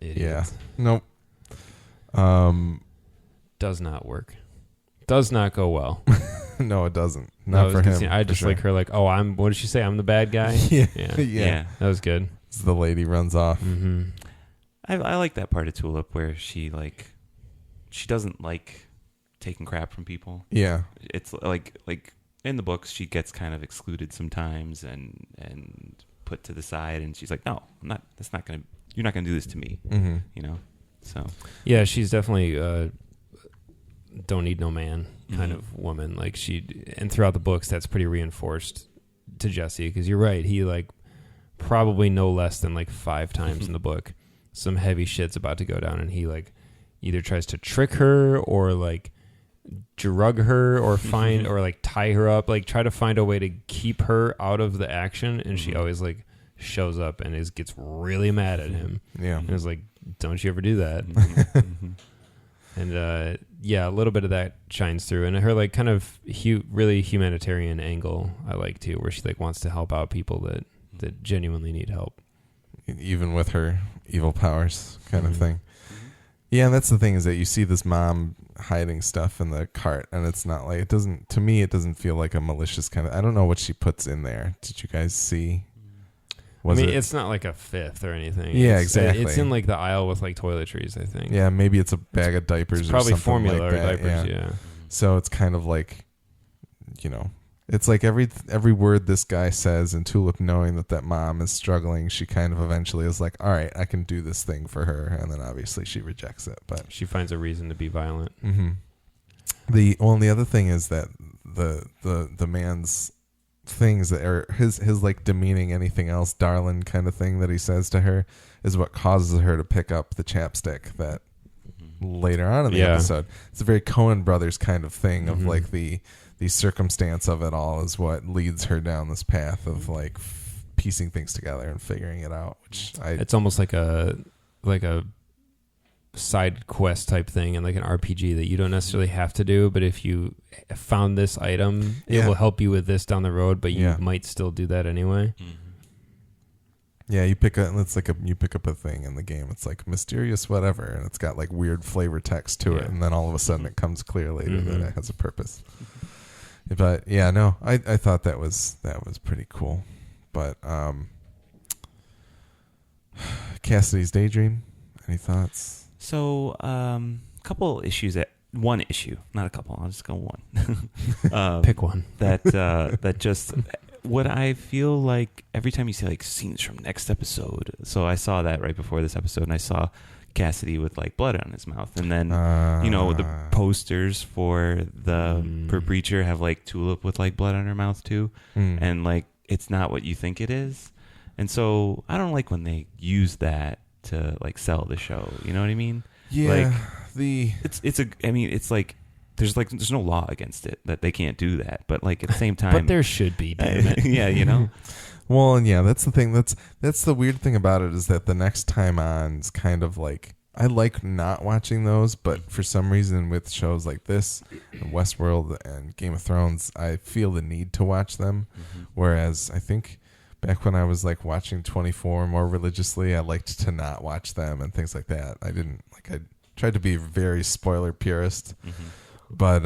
A: Yeah. Nope.
B: Does not work. Does not go well.
A: No, it doesn't. Not for him.
B: I just like her like, oh, what did she say? I'm the bad guy?
A: Yeah.
B: That was good.
A: The lady runs off.
B: Mm-hmm.
C: I like that part of Tulip where she doesn't like taking crap from people.
A: Yeah.
C: It's like in the books she gets kind of excluded sometimes and put to the side, and she's like, no, I'm not. You're not gonna do this to me.
A: Mm-hmm.
C: You know. So
B: yeah, she's definitely don't need no man kind of woman. Like and throughout the books that's pretty reinforced to Jesse, because you're right. He like probably no less than like 5 times in the book some heavy shit's about to go down, and he like either tries to trick her or like drug her or find or like tie her up, like try to find a way to keep her out of the action, and she always like shows up and gets really mad at him.
A: Yeah.
B: And is like, don't you ever do that. And a little bit of that shines through, and her like kind of really humanitarian angle I like too, where she like wants to help out people that genuinely need help,
A: even with her evil powers kind of thing. Yeah, and that's the thing, is that you see this mom hiding stuff in the cart, and it's not like, it doesn't feel like a malicious kind of, I don't know what she puts in there. Did you guys see?
B: It's not like a fifth or anything.
A: Yeah, exactly.
B: It's in like the aisle with like toiletries, I think.
A: Yeah, maybe it's a bag of diapers,
B: it's
A: or
B: probably
A: something
B: formula
A: like
B: or
A: that.
B: diapers, yeah.
A: So it's kind of like, you know, it's like every word this guy says, and Tulip, knowing that mom is struggling, she kind of eventually is like, all right, I can do this thing for her, and then obviously she rejects it, but
B: she finds a reason to be violent.
A: The only other thing is that the man's things that are his like demeaning anything else, darling kind of thing that he says to her, is what causes her to pick up the chapstick that later on in the episode. It's a very Coen Brothers kind of thing of like the circumstance of it all is what leads her down this path of like piecing things together and figuring it out, which it's
B: almost like a side quest type thing and like an RPG that you don't necessarily have to do, but if you found this item, it will help you with this down the road, but you might still do that anyway.
A: Yeah, you pick up a thing in the game. It's like mysterious whatever, and it's got like weird flavor text to it, and then all of a sudden it comes clear later that it has a purpose. But yeah, no, I thought that was pretty cool. But Cassidy's Daydream, any thoughts?
C: So, couple issues one issue, not a couple. I'll just go one.
B: Pick one.
C: That just what I feel like every time you see like scenes from next episode. So I saw that right before this episode, and I saw Cassidy with like blood on his mouth, and then the posters for the preacher have like Tulip with like blood on her mouth too, and like it's not what you think it is, and so I don't like when they use that to like sell the show. You know what I mean?
A: Yeah.
C: Like it's like there's no law against it that they can't do that, but like at the same time,
B: but there should be. Damn it.
C: Yeah, you know.
A: Well, and yeah, that's the thing. That's the weird thing about it, is that the next time on's kind of like, I like not watching those, but for some reason with shows like this, and Westworld and Game of Thrones, I feel the need to watch them. Whereas I think back when I was like watching 24 more religiously, I liked to not watch them and things like that. I tried to be very spoiler purist, but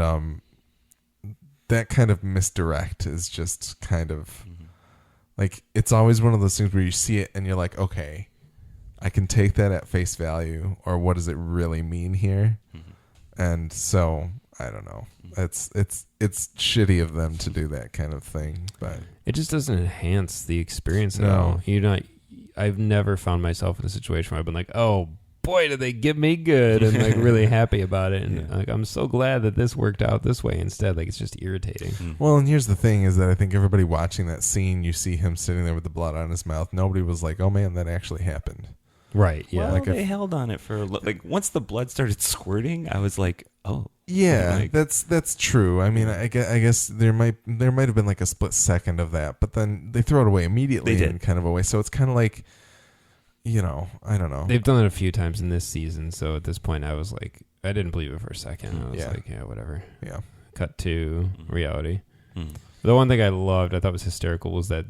A: that kind of misdirect is just kind of like, it's always one of those things where you see it and you're like, okay, I can take that at face value, or what does it really mean here? And so I don't know. It's shitty of them to do that kind of thing, but
B: it just doesn't enhance the experience at all. I've never found myself in a situation where I've been like, oh boy, did they get me good, and like really happy about it, and like I'm so glad that this worked out this way instead. Like, it's just irritating.
A: Well, and here's the thing is that I think everybody watching that scene, you see him sitting there with the blood on his mouth. Nobody was like, oh man, that actually happened.
B: Right. Yeah.
C: Well,
A: like
C: they held on it for like once the blood started squirting, I was like, oh.
A: Yeah,
C: like,
A: that's true. I mean, I guess there might have been like a split second of that, but then they throw it away immediately in kind of a way. So it's kind of like, I don't know.
B: They've done it a few times in this season, so at this point I was like, I didn't believe it for a second. I was like, yeah, whatever.
A: Yeah.
B: Cut to reality. The one thing I loved, I thought was hysterical, was that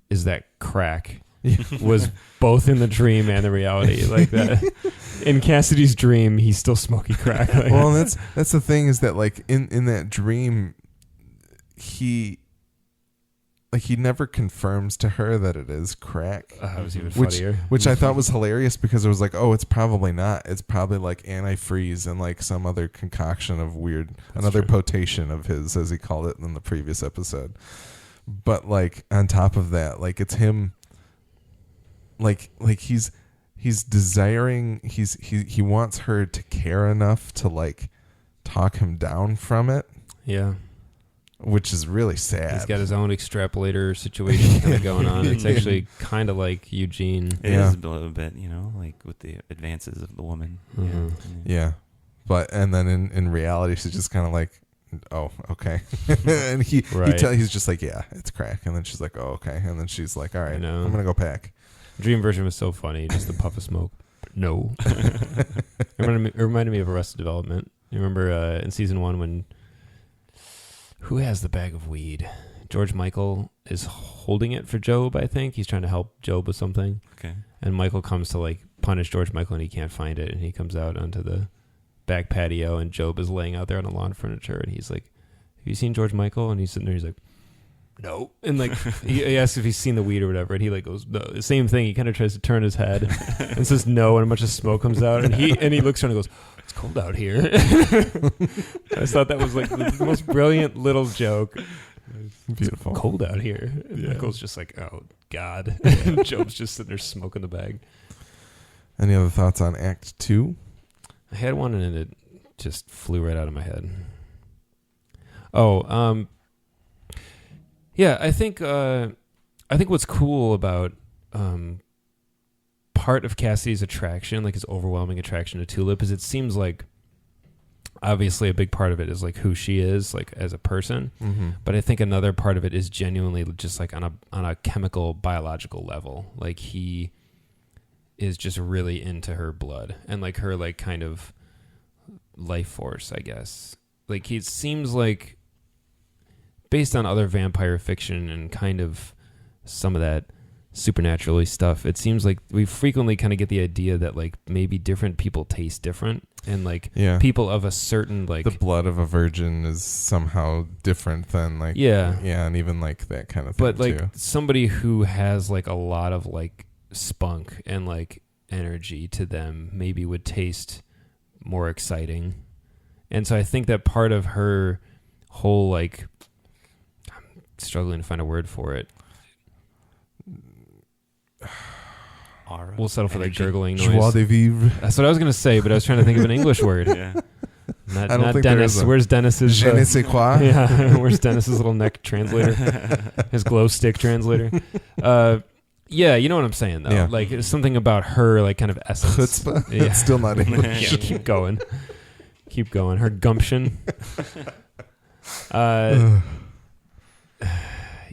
B: is that crack was both in the dream and the reality. Like that. In Cassidy's dream, he's still smoking crack. Like,
A: well, that's the thing is that like in that dream, he never confirms to her that it is crack.
B: That was even funnier.
A: Which I thought was hilarious, because it was like, oh, it's probably not. It's probably like antifreeze and like some other concoction of another potation of his, as he called it in the previous episode. But like on top of that, like it's him. Like he's desiring. He wants her to care enough to like talk him down from it.
B: Yeah.
A: Which is really sad.
B: He's got his own extrapolator situation kind of going on. It's actually kind of like Eugene.
C: It is a little bit, like with the advances of the woman.
A: Yeah. But and then in reality, she's just kind of like, oh, okay. And he's just like, yeah, it's crack. And then she's like, oh, okay. And then she's like, all right, I'm gonna go pack.
B: Dream version was so funny, just the puff of smoke. No. It reminded me of Arrested Development. You remember in season 1 when who has the bag of weed? George Michael is holding it for Job, I think. He's trying to help Job with something.
C: Okay.
B: And Michael comes to like punish George Michael, and he can't find it, and he comes out onto the back patio, and Job is laying out there on the lawn furniture, and he's like, have you seen George Michael? And he's sitting there, he's like, no. And like he asks if he's seen the weed or whatever, and he like goes, no. The same thing. He kind of tries to turn his head and says no, and a bunch of smoke comes out, and he looks around and goes, it's cold out here. I just thought that was like the most brilliant little joke.
A: Beautiful.
B: It's cold out here. And Michael's just like, oh God. And Job's just sitting there smoking the bag.
A: Any other thoughts on Act 2?
B: I had one and it just flew right out of my head. Oh, yeah, I think what's cool about part of Cassidy's attraction, like his overwhelming attraction to Tulip, is it seems like obviously a big part of it is like who she is, like as a person. Mm-hmm. But I think another part of it is genuinely just like on a chemical, biological level. Like he is just really into her blood and like her like kind of life force, I guess. Like he seems like, based on other vampire fiction and kind of some of that supernaturally stuff, it seems like we frequently kind of get the idea that like maybe different people taste different, and like people of a certain like
A: the blood of a virgin is somehow different than like and even like that kind of thing.
B: But like
A: too.
B: Somebody who has like a lot of like spunk and like energy to them maybe would taste more exciting. And so I think that part of her whole like, I'm struggling to find a word for it.
C: Aura.
B: We'll settle for the gurgling noise.
A: Joie de vivre.
B: That's what I was going to say, but I was trying to think of an English word.
C: Yeah.
B: Not Dennis. Where's Dennis's?
A: Je ne sais quoi.
B: Yeah. Where's Dennis's little neck translator? His glow stick translator. Yeah, you know what I'm saying though.
A: Yeah.
B: Like it's something about her, like kind of essence.
A: Chutzpah. Yeah. It's still not English.
B: Yeah, keep going. Keep going. Her gumption.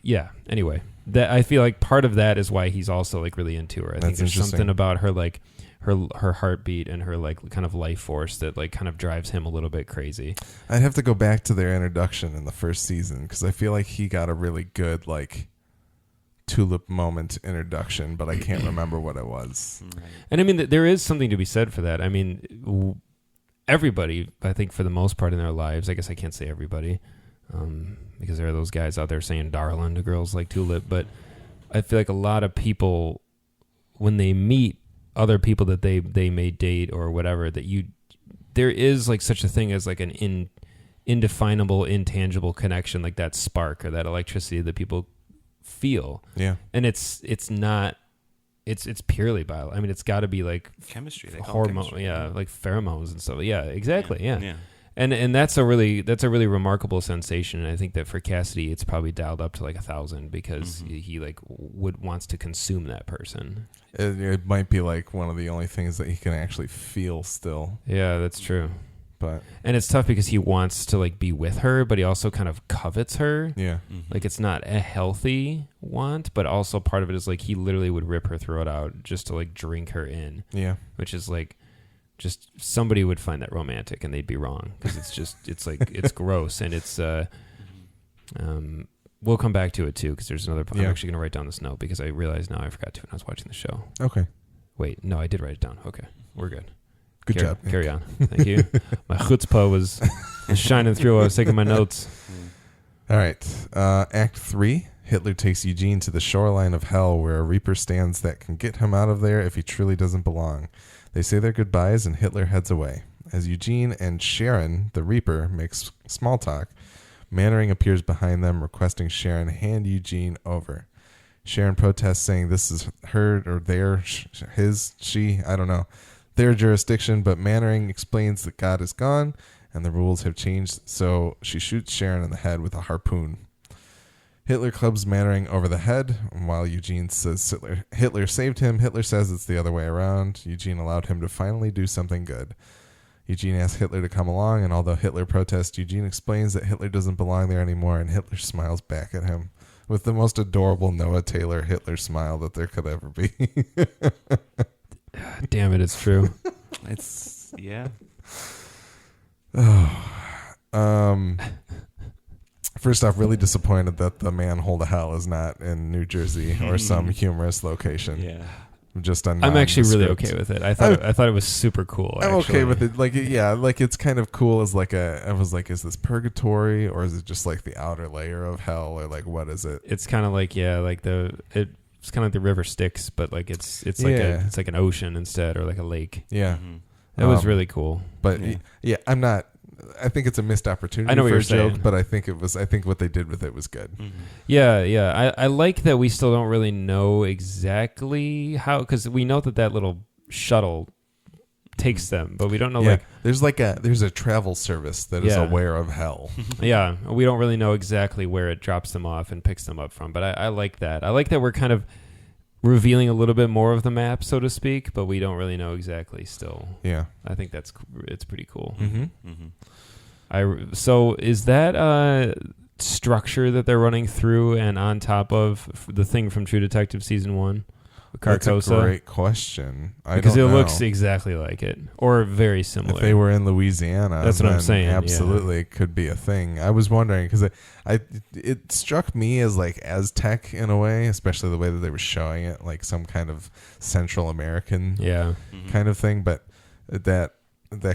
B: Yeah. Anyway, that I feel like part of that is why he's also like really into her. I think there's something about her, like her heartbeat and her like kind of life force that like kind of drives him a little bit crazy.
A: I'd have to go back to their introduction in the first season because I feel like he got a really good like tulip moment introduction, but I can't remember what it was.
C: Right.
B: And I mean, there is something to be said for that. I mean, everybody, I think for the most part in their lives, I guess I can't say everybody, because there are those guys out there saying darling to girls like tulip, but I feel like a lot of people, when they meet other people that they may date or whatever, there is like such a thing as like an indefinable, intangible connection, like that spark or that electricity that people feel.
A: Yeah.
B: And it's not, it's purely bio. I mean, it's got to be like
C: Chemistry. They call it
B: hormone,
C: chemistry.
B: yeah, like pheromones and stuff. Yeah, exactly. Yeah.
C: Yeah.
B: And that's a really remarkable sensation. And I think that for Cassidy, it's probably dialed up to like 1,000 because he like wants to consume that person.
A: It might be like one of the only things that he can actually feel still.
B: Yeah, that's true.
A: But
B: And it's tough because he wants to like be with her, but he also kind of covets her.
A: yeah.
B: Like it's not a healthy want, but also part of it is like he literally would rip her throat out just to like drink her in,
A: Yeah.
B: which is like just somebody would find that romantic and they'd be wrong because it's like it's gross and it's we'll come back to it too because there's another. I'm
A: Yeah.
B: actually going to write down this note because I realized now I forgot to when I was watching the show.
A: Okay.
B: Wait, no, I did write it down. Okay, we're good.
A: Good job. Nick.
B: Carry on. Thank you. My chutzpah was shining through while I was taking my notes.
A: All right. Act 3. Hitler takes Eugene to the shoreline of hell where a reaper stands that can get him out of there if he truly doesn't belong. They say their goodbyes and Hitler heads away. As Eugene and Sharon, the reaper, make small talk, Mannering appears behind them requesting Sharon hand Eugene over. Sharon protests saying this is her or their, his, she, I don't know, their jurisdiction, but Mannering explains that God is gone and the rules have changed, so she shoots Sharon in the head with a harpoon. Hitler clubs Mannering over the head, and while Eugene says Hitler saved him, Hitler says it's the other way around. Eugene allowed him to finally do something good. Eugene asks Hitler to come along, and although Hitler protests, Eugene explains that Hitler doesn't belong there anymore, and Hitler smiles back at him with the most adorable Noah Taylor Hitler smile that there could ever be.
B: Damn it, it's true.
C: It's yeah.
A: First off, really disappointed that the manhole to hell is not in New Jersey or some humorous location.
C: Yeah.
A: Just on.
B: I'm actually really
A: nondescript.
B: okay with it. I thought it was super cool.
A: I'm
B: actually.
A: okay with it. Like, yeah, like it's kind of cool as like I was like, is this purgatory or is it just like the outer layer of hell or like what is it?
B: It's kind of like like it's kind of like the river Styx, but like it's like
A: Yeah.
B: it's like an ocean instead or like a lake.
A: Yeah,
B: It was really cool.
A: but
C: Yeah.
A: yeah, I'm not. I think it's a missed opportunity
B: I know what
A: for
B: you're
A: a joke,
B: saying.
A: but I think what they did with it was good.
B: Yeah. I like that we still don't really know exactly how, because we know that little shuttle takes them, but we don't know
A: there's a travel service that is aware of hell.
B: yeah, we don't really know exactly where it drops them off and picks them up from. But I like that. I like that we're kind of revealing a little bit more of the map, so to speak, but we don't really know exactly still.
A: Yeah.
B: I think it's pretty cool.
A: Mm-hmm.
B: So is that structure that they're running through and on top of the thing from True Detective season 1, Carcosa?
A: That's a great question.
B: Because
A: don't
B: it
A: know.
B: looks exactly like it, or very similar.
A: If they were in Louisiana,
B: That's what I'm
A: then
B: saying, yeah.
A: Absolutely, it could be a thing. I was wondering because it struck me as like Aztec in a way, especially the way that they were showing it, like some kind of Central American kind of thing. But that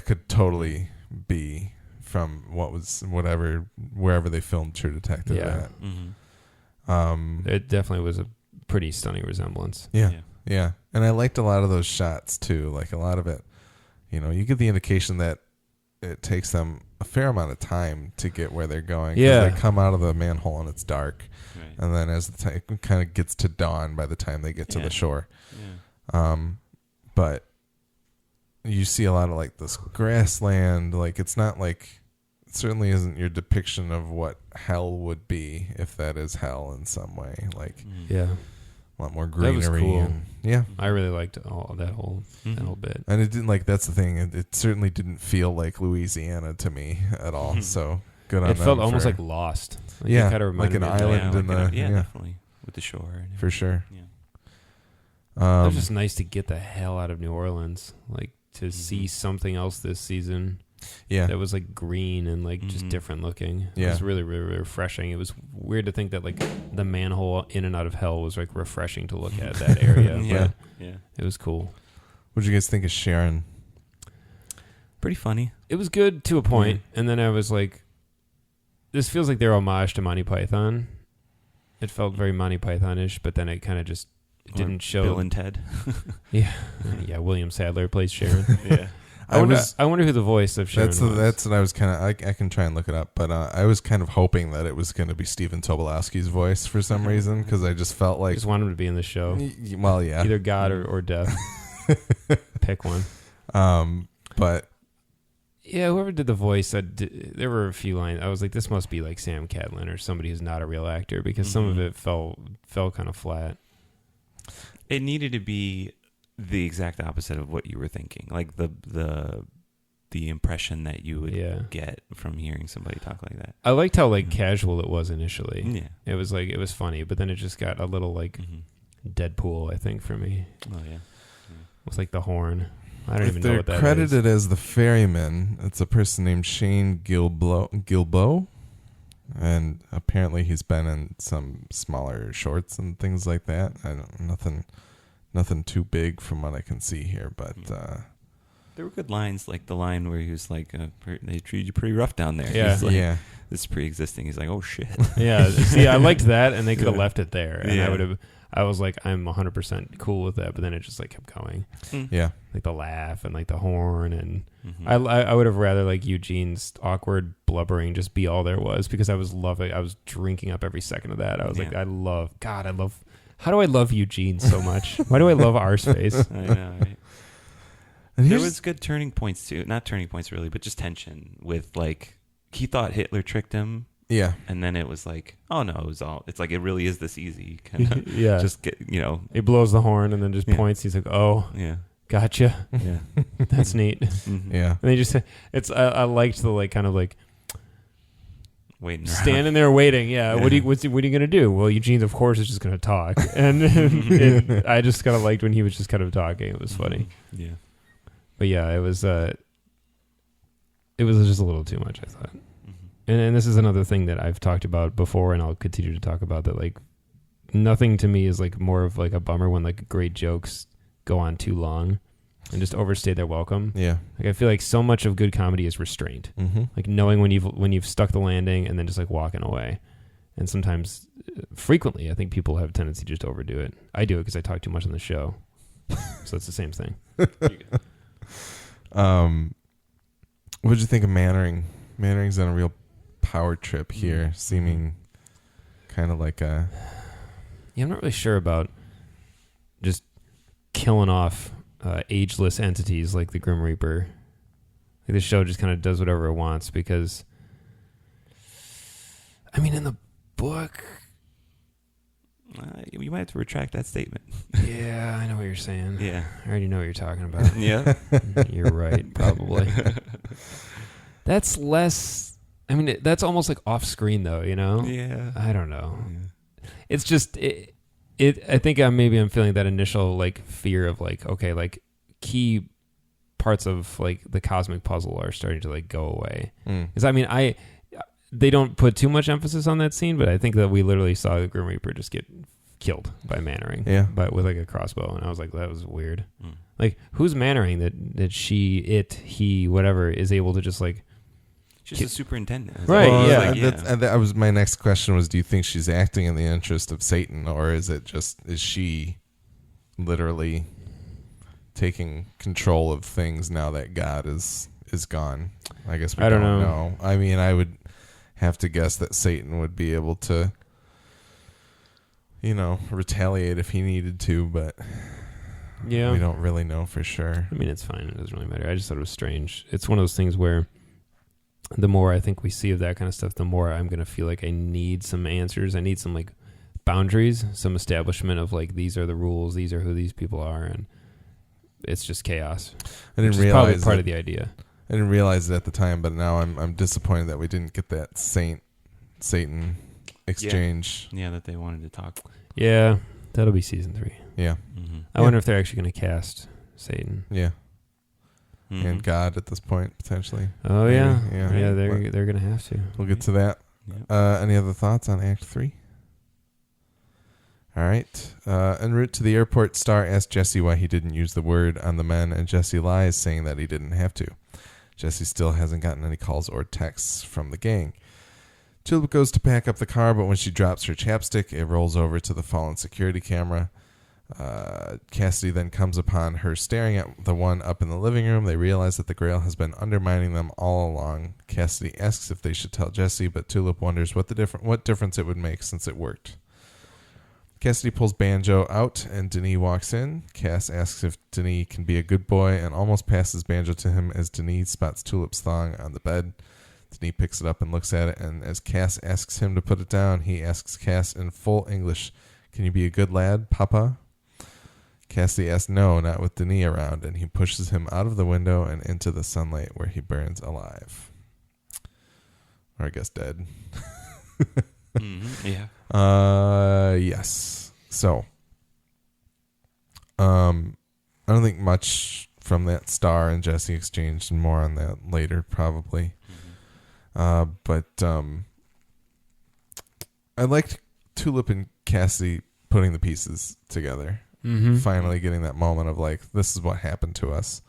A: could totally be from wherever they filmed True Detective at.
B: It definitely was a pretty stunning resemblance.
A: Yeah. And I liked a lot of those shots too. Like a lot of it, you get the indication that it takes them a fair amount of time to get where they're going. 'Cause they come out of the manhole and it's dark.
C: Right.
A: And then as the time it kind of gets to dawn by the time they get to the shore. But you see a lot of like this grassland. Like it's not like, it certainly isn't your depiction of what hell would be if that is hell in some way. Like a lot more greenery.
B: That was cool.
A: And,
B: I really liked all that whole bit.
A: And it didn't that's the thing. It certainly didn't feel like Louisiana to me at all. So good on them.
B: It felt almost like Lost. Like
A: it
B: kind of
A: like an island in the
C: definitely with the shore
A: for sure.
B: It was just nice to get the hell out of New Orleans, like to see something else this season.
A: Yeah.
B: That was like green and like just different looking. It was really, really, really refreshing. It was weird to think that like the manhole in and out of hell was like refreshing to look at that area.
C: Yeah.
B: It was cool.
A: What did you guys think of Sharon?
C: Pretty funny.
B: It was good to a point, and then I was like, this feels like their homage to Monty Python. It felt very Monty Python-ish, but then it kind of just didn't show.
C: Bill and Ted.
B: Yeah. William Sadler plays Sharon.
C: Yeah.
B: I wonder who the voice of Sharon was.
A: That's what I was kind of. I can try and look it up, but I was kind of hoping that it was going to be Stephen Tobolowsky's voice for some reason, because I just felt like
B: I just want him to be in the show.
A: Well, yeah,
B: Either God or death. Pick one.
A: But
B: yeah, whoever did the voice, there were a few lines. I was like, this must be like Sam Catlin or somebody who's not a real actor, because some of it fell kind of flat.
C: It needed to be the exact opposite of what you were thinking, like the impression that you would get from hearing somebody talk like that.
B: I liked how like casual it was initially.
C: Yeah,
B: it was funny, but then it just got a little like Deadpool, I think, for me.
C: Oh yeah,
B: with like the horn. I don't
A: if
B: even know
A: they're
B: what that is.
A: credited as the ferryman, it's a person named Shane Gilbo, and apparently he's been in some smaller shorts and things like that. Nothing too big from what I can see here, but
C: there were good lines, like the line where he was like, "They treated you pretty rough down there."
B: Yeah,
C: He's like, this is pre-existing. He's like, "Oh shit."
B: Yeah, see, I liked that, and they could have left it there, and I was like, I'm 100% cool with that, but then it just like kept going.
A: Yeah,
B: like the laugh and like the horn, and I would have rather like Eugene's awkward blubbering just be all there was, because I was drinking up every second of that. I was like, I love. How do I love Eugene so much? Why do I love Arseface?
C: I know, right? And there was good turning points too. Not turning points really, but just tension with like, he thought Hitler tricked him.
A: Yeah.
C: And then it was like, oh no, it's like, it really is this easy. Kind of just get,
B: He blows the horn and then just points. He's like, oh, gotcha.
C: Yeah.
B: That's neat.
A: Yeah.
B: And they just, I liked the like, kind of like,
C: waiting
B: standing there waiting. Yeah. What are you going to do? Well, Eugene, of course, is just going to talk. And I just kind of liked when he was just kind of talking. It was funny.
C: Yeah.
B: But yeah, it was just a little too much, I thought. And this is another thing that I've talked about before, and I'll continue to talk about, that like nothing to me is like more of like a bummer when like great jokes go on too long and just overstay their welcome.
A: Yeah.
B: Like I feel like so much of good comedy is restraint. Like knowing when you've stuck the landing and then just like walking away. And sometimes, frequently, I think people have a tendency just to overdo it. I do it because I talk too much on the show. So it's the same thing.
A: What did you think of Mannering? Mannering's on a real power trip here, seeming kind of like a...
B: Yeah, I'm not really sure about just killing off ageless entities like the Grim Reaper. Like the show just kind of does whatever it wants, because... I mean, in the book...
C: you might have to retract that statement.
B: Yeah, I know what you're saying.
C: Yeah.
B: I already know what you're talking about.
C: Yeah.
B: You're right, probably. That's less... I mean, that's almost like off screen, though, you know?
C: Yeah.
B: I don't know.
C: Yeah.
B: It's just... I think I'm feeling that initial, like, fear of, like, okay, like, key parts of, like, the cosmic puzzle are starting to, like, go away. Because, I mean, they don't put too much emphasis on that scene, but I think that we literally saw the Grim Reaper just get killed by Mannering.
A: Yeah.
B: But with like a crossbow. And I was like, that was weird. Like, who's Mannering that he, whatever, is able to just like...
C: She's a superintendent.
B: Right,
A: well,
B: yeah.
A: That was my next question was, do you think she's acting in the interest of Satan, or is she literally taking control of things now that God is gone? I guess we don't know. I mean, I would have to guess that Satan would be able to, retaliate if he needed to, but we don't really know for sure.
B: I mean, it's fine. It doesn't really matter. I just thought it was strange. It's one of those things where the more I think we see of that kind of stuff, the more I'm going to feel like I need some answers. I need some like boundaries, some establishment of like, these are the rules, these are who these people are, and it's just chaos.
A: I didn't realize
B: probably part of the idea.
A: I didn't realize it at the time, but now I'm disappointed that we didn't get that Satan exchange.
C: Yeah, that they wanted to talk.
B: Yeah, that'll be season 3.
A: Yeah.
B: I wonder if they're actually going to cast Satan.
A: Yeah. and God at this point potentially.
B: Oh
A: Maybe.
B: yeah. They're gonna have to.
A: We'll get to that.
C: Yep.
A: Any other thoughts on Act 3? All right. En route to the airport, Star asks Jesse why he didn't use the word on the men, and Jesse lies, saying that he didn't have to. Jesse still hasn't gotten any calls or texts from the gang. Tulip goes to pack up the car, but when she drops her chapstick, it rolls over to the fallen security camera. Cassidy then comes upon her staring at the one up in the living room. They realize that the Grail has been undermining them all along. Cassidy asks if they should tell Jesse, but Tulip wonders what difference it would make since it worked. Cassidy pulls Banjo out, and Denis walks in. Cass asks if Denis can be a good boy and almost passes Banjo to him as Denis spots Tulip's thong on the bed. Denis picks it up and looks at it, and as Cass asks him to put it down, he asks Cass in full English, "Can you be a good lad, Papa?" Cassidy asks no, not with Denis around, and he pushes him out of the window and into the sunlight where he burns alive. Or I guess dead.
C: Yeah.
A: Yes. So, I don't think much from that Star and Jesse exchange, and more on that later, probably. But I liked Tulip and Cassidy putting the pieces together. Finally getting that moment of like, this is what happened to us.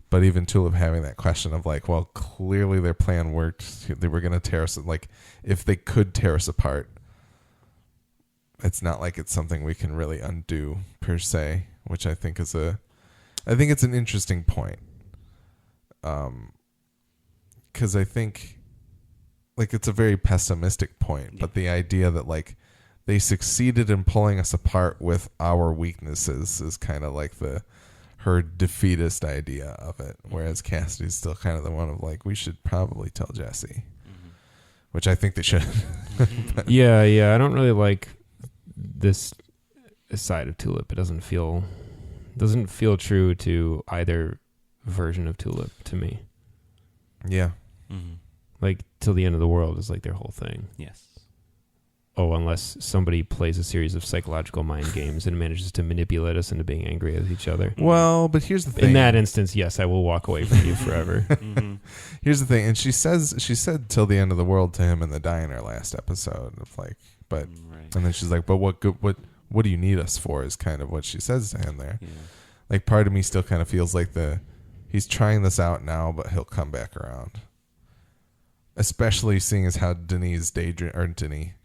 A: But even Tulip having that question of like, well, clearly their plan worked. They were going to tear us. Like, if they could tear us apart, it's not like it's something we can really undo per se, which I think is I think it's an interesting point. 'Cause I think like it's a very pessimistic point, but the idea that like they succeeded in pulling us apart with our weaknesses is kind of like her defeatist idea of it. Whereas Cassidy's still kind of the one of like, we should probably tell Jesse, which I think they should.
B: Yeah. I don't really like this side of Tulip. It doesn't feel true to either version of Tulip to me.
A: Yeah.
B: Like till the end of the world is like their whole thing.
C: Yes.
B: Oh, unless somebody plays a series of psychological mind games and manages to manipulate us into being angry with each other.
A: Well, but here's the thing.
B: In that instance, yes, I will walk away from you forever.
A: Here's the thing, and she said till the end of the world to him in the diner last episode. Of like, but
C: Right.
A: and then she's like, but what do you need us for? Is kind of what she says to him there.
C: Yeah.
A: Like part of me still kind of feels like he's trying this out now, but he'll come back around. Especially seeing as how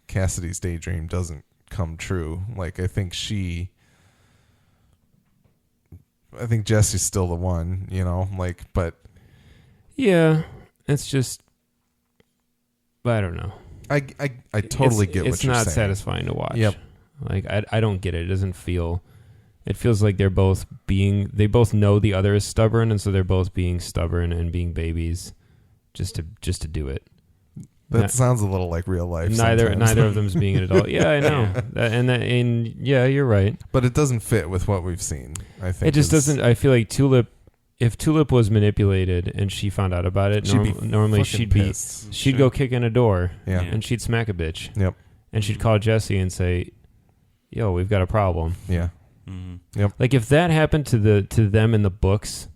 A: Cassidy's daydream doesn't come true. Like I think Jesse's still the one, you know, like, but
B: Yeah, it's just, I don't know.
A: I totally get what you're saying.
B: It's not satisfying to watch.
A: Yep.
B: Like I don't get it. It doesn't feel. It feels like they both know the other is stubborn, and so they're both being stubborn and being babies, just to do it.
A: That sounds a little like real life.
B: Neither of them's being an adult. Yeah, I know. And yeah, you're right.
A: But it doesn't fit with what we've seen. I think
B: it just doesn't. I feel like if Tulip was manipulated and she found out about it, normally she'd go kick in a door, and she'd smack a bitch.
A: Yep.
B: And she'd call Jesse and say, "Yo, we've got a problem."
A: Yeah. Yep.
B: Like if that happened to them in the books,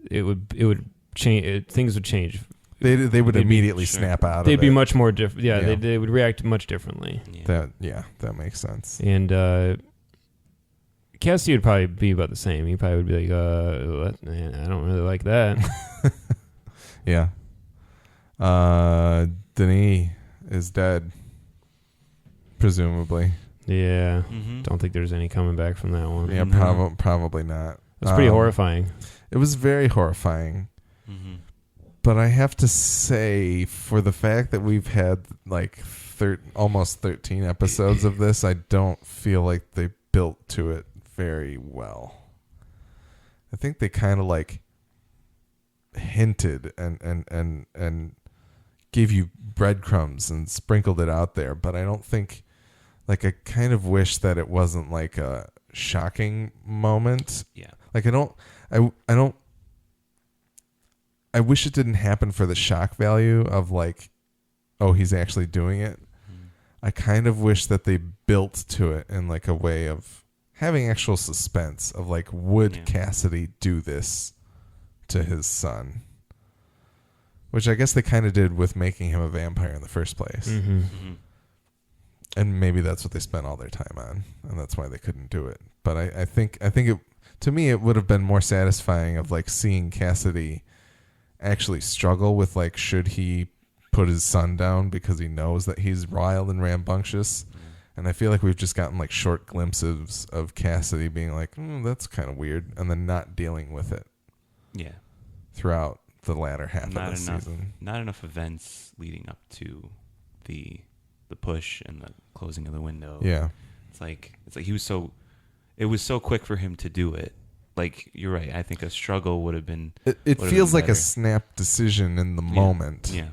B: it would change. Things would change.
A: They would immediately snap out of it.
B: They'd be much more different. Yeah, they would react much differently.
A: That makes sense.
B: And Cassidy would probably be about the same. He probably would be like, man, I don't really like that.
A: Yeah. Denis is dead, presumably.
B: Yeah. Don't think there's any coming back from that one.
A: Yeah, probably not.
B: It's pretty horrifying.
A: It was very horrifying. But I have to say, for the fact that we've had like almost 13 episodes of this, I don't feel like they built to it very well. I think they kind of like hinted and gave you breadcrumbs and sprinkled it out there, but I don't think, like, I kind of wish that it wasn't like a shocking moment.
C: Yeah.
A: Like I wish it didn't happen for the shock value of like, oh, he's actually doing it. I kind of wish that they built to it in like a way of having actual suspense of like, would Cassidy do this to his son, which I guess they kind of did with making him a vampire in the first place.
B: Mm-hmm.
C: Mm-hmm.
A: And maybe that's what they spent all their time on, and that's why they couldn't do it. But I think it, to me, it would have been more satisfying of like seeing Cassidy actually struggle with like, should he put his son down because he knows that he's wild and rambunctious. And I feel like we've just gotten like short glimpses of Cassidy being like, that's kind of weird, and then not dealing with it.
C: Yeah.
A: Throughout the latter half
C: Not
A: of the
C: enough,
A: season.
C: Not enough events leading up to the push and the closing of the window.
A: Yeah.
C: It's like it was so quick for him to do it. Like, you're right. I think a struggle would have been.
A: It feels like
C: better.
A: a snap decision in the moment.
C: Yeah.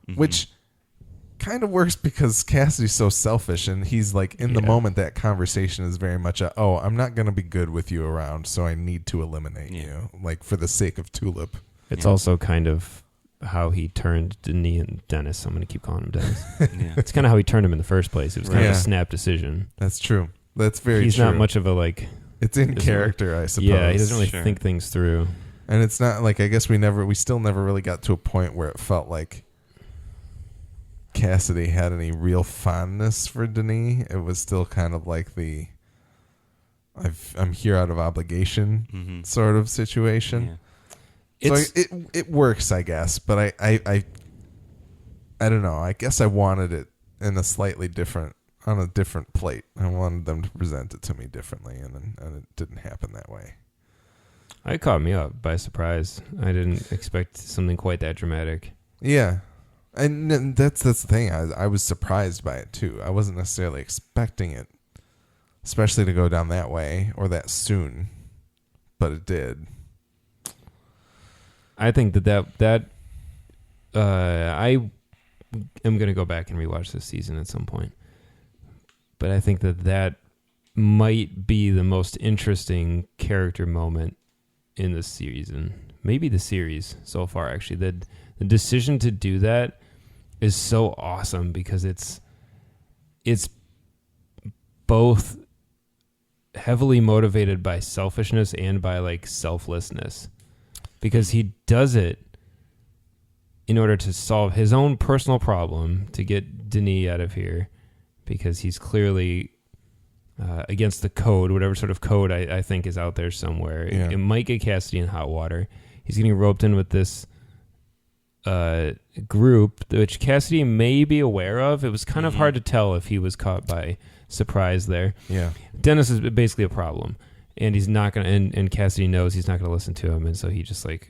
C: Mm-hmm.
A: Which kind of works because Cassidy's so selfish, and he's like, in the moment, that conversation is very much I'm not going to be good with you around, so I need to eliminate you, like for the sake of Tulip.
B: It's also kind of how he turned Denis and Dennis. I'm going to keep calling him Dennis.
C: Yeah.
B: It's kind of how he turned him in the first place. It was kind of a snap decision.
A: That's true. That's very
B: He's
A: true.
B: not much of a like.
A: It's in character, I suppose.
B: Yeah, he doesn't really think things through.
A: And it's not like, I guess we still never really got to a point where it felt like Cassidy had any real fondness for Denis. It was still kind of like the I'm here out of obligation sort of situation.
C: Yeah.
A: So it works, I guess, but I don't know. I guess I wanted it in a slightly different, on a different plate. I wanted them to present it to me differently, and it didn't happen that way.
B: It caught me up by surprise. I didn't expect something quite that dramatic.
A: Yeah, and that's the thing. I was surprised by it too. I wasn't necessarily expecting it, especially to go down that way or that soon, but it did.
B: I think that I am going to go back and rewatch this season at some point. But I think that might be the most interesting character moment in the season. Maybe the series so far, actually. The decision to do that is so awesome because it's both heavily motivated by selfishness and by like selflessness. Because he does it in order to solve his own personal problem, to get Denis out of here, because he's clearly against the code, whatever sort of code I think is out there somewhere.
A: Yeah.
B: It might get Cassidy in hot water. He's getting roped in with this group, which Cassidy may be aware of. It was kind of hard to tell if he was caught by surprise there.
A: Yeah.
B: Dennis is basically a problem. And he's not going to, and Cassidy knows he's not going to listen to him. And so he just like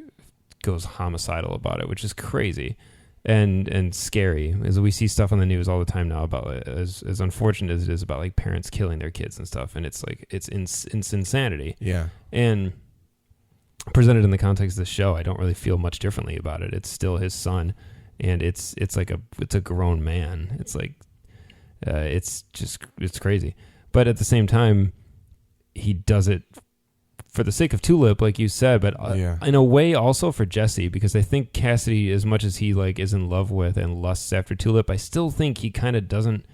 B: goes homicidal about it, which is crazy and scary. As we see stuff on the news all the time now about, as unfortunate as it is, about like parents killing their kids and stuff. And it's like, it's insanity.
A: Yeah.
B: And presented in the context of the show, I don't really feel much differently about it. It's still his son. And it's like it's a grown man. It's like, it's crazy. But at the same time, he does it for the sake of Tulip, like you said, but in a way also for Jesse, because I think Cassidy, as much as he like is in love with and lusts after Tulip, I still think he kind of doesn't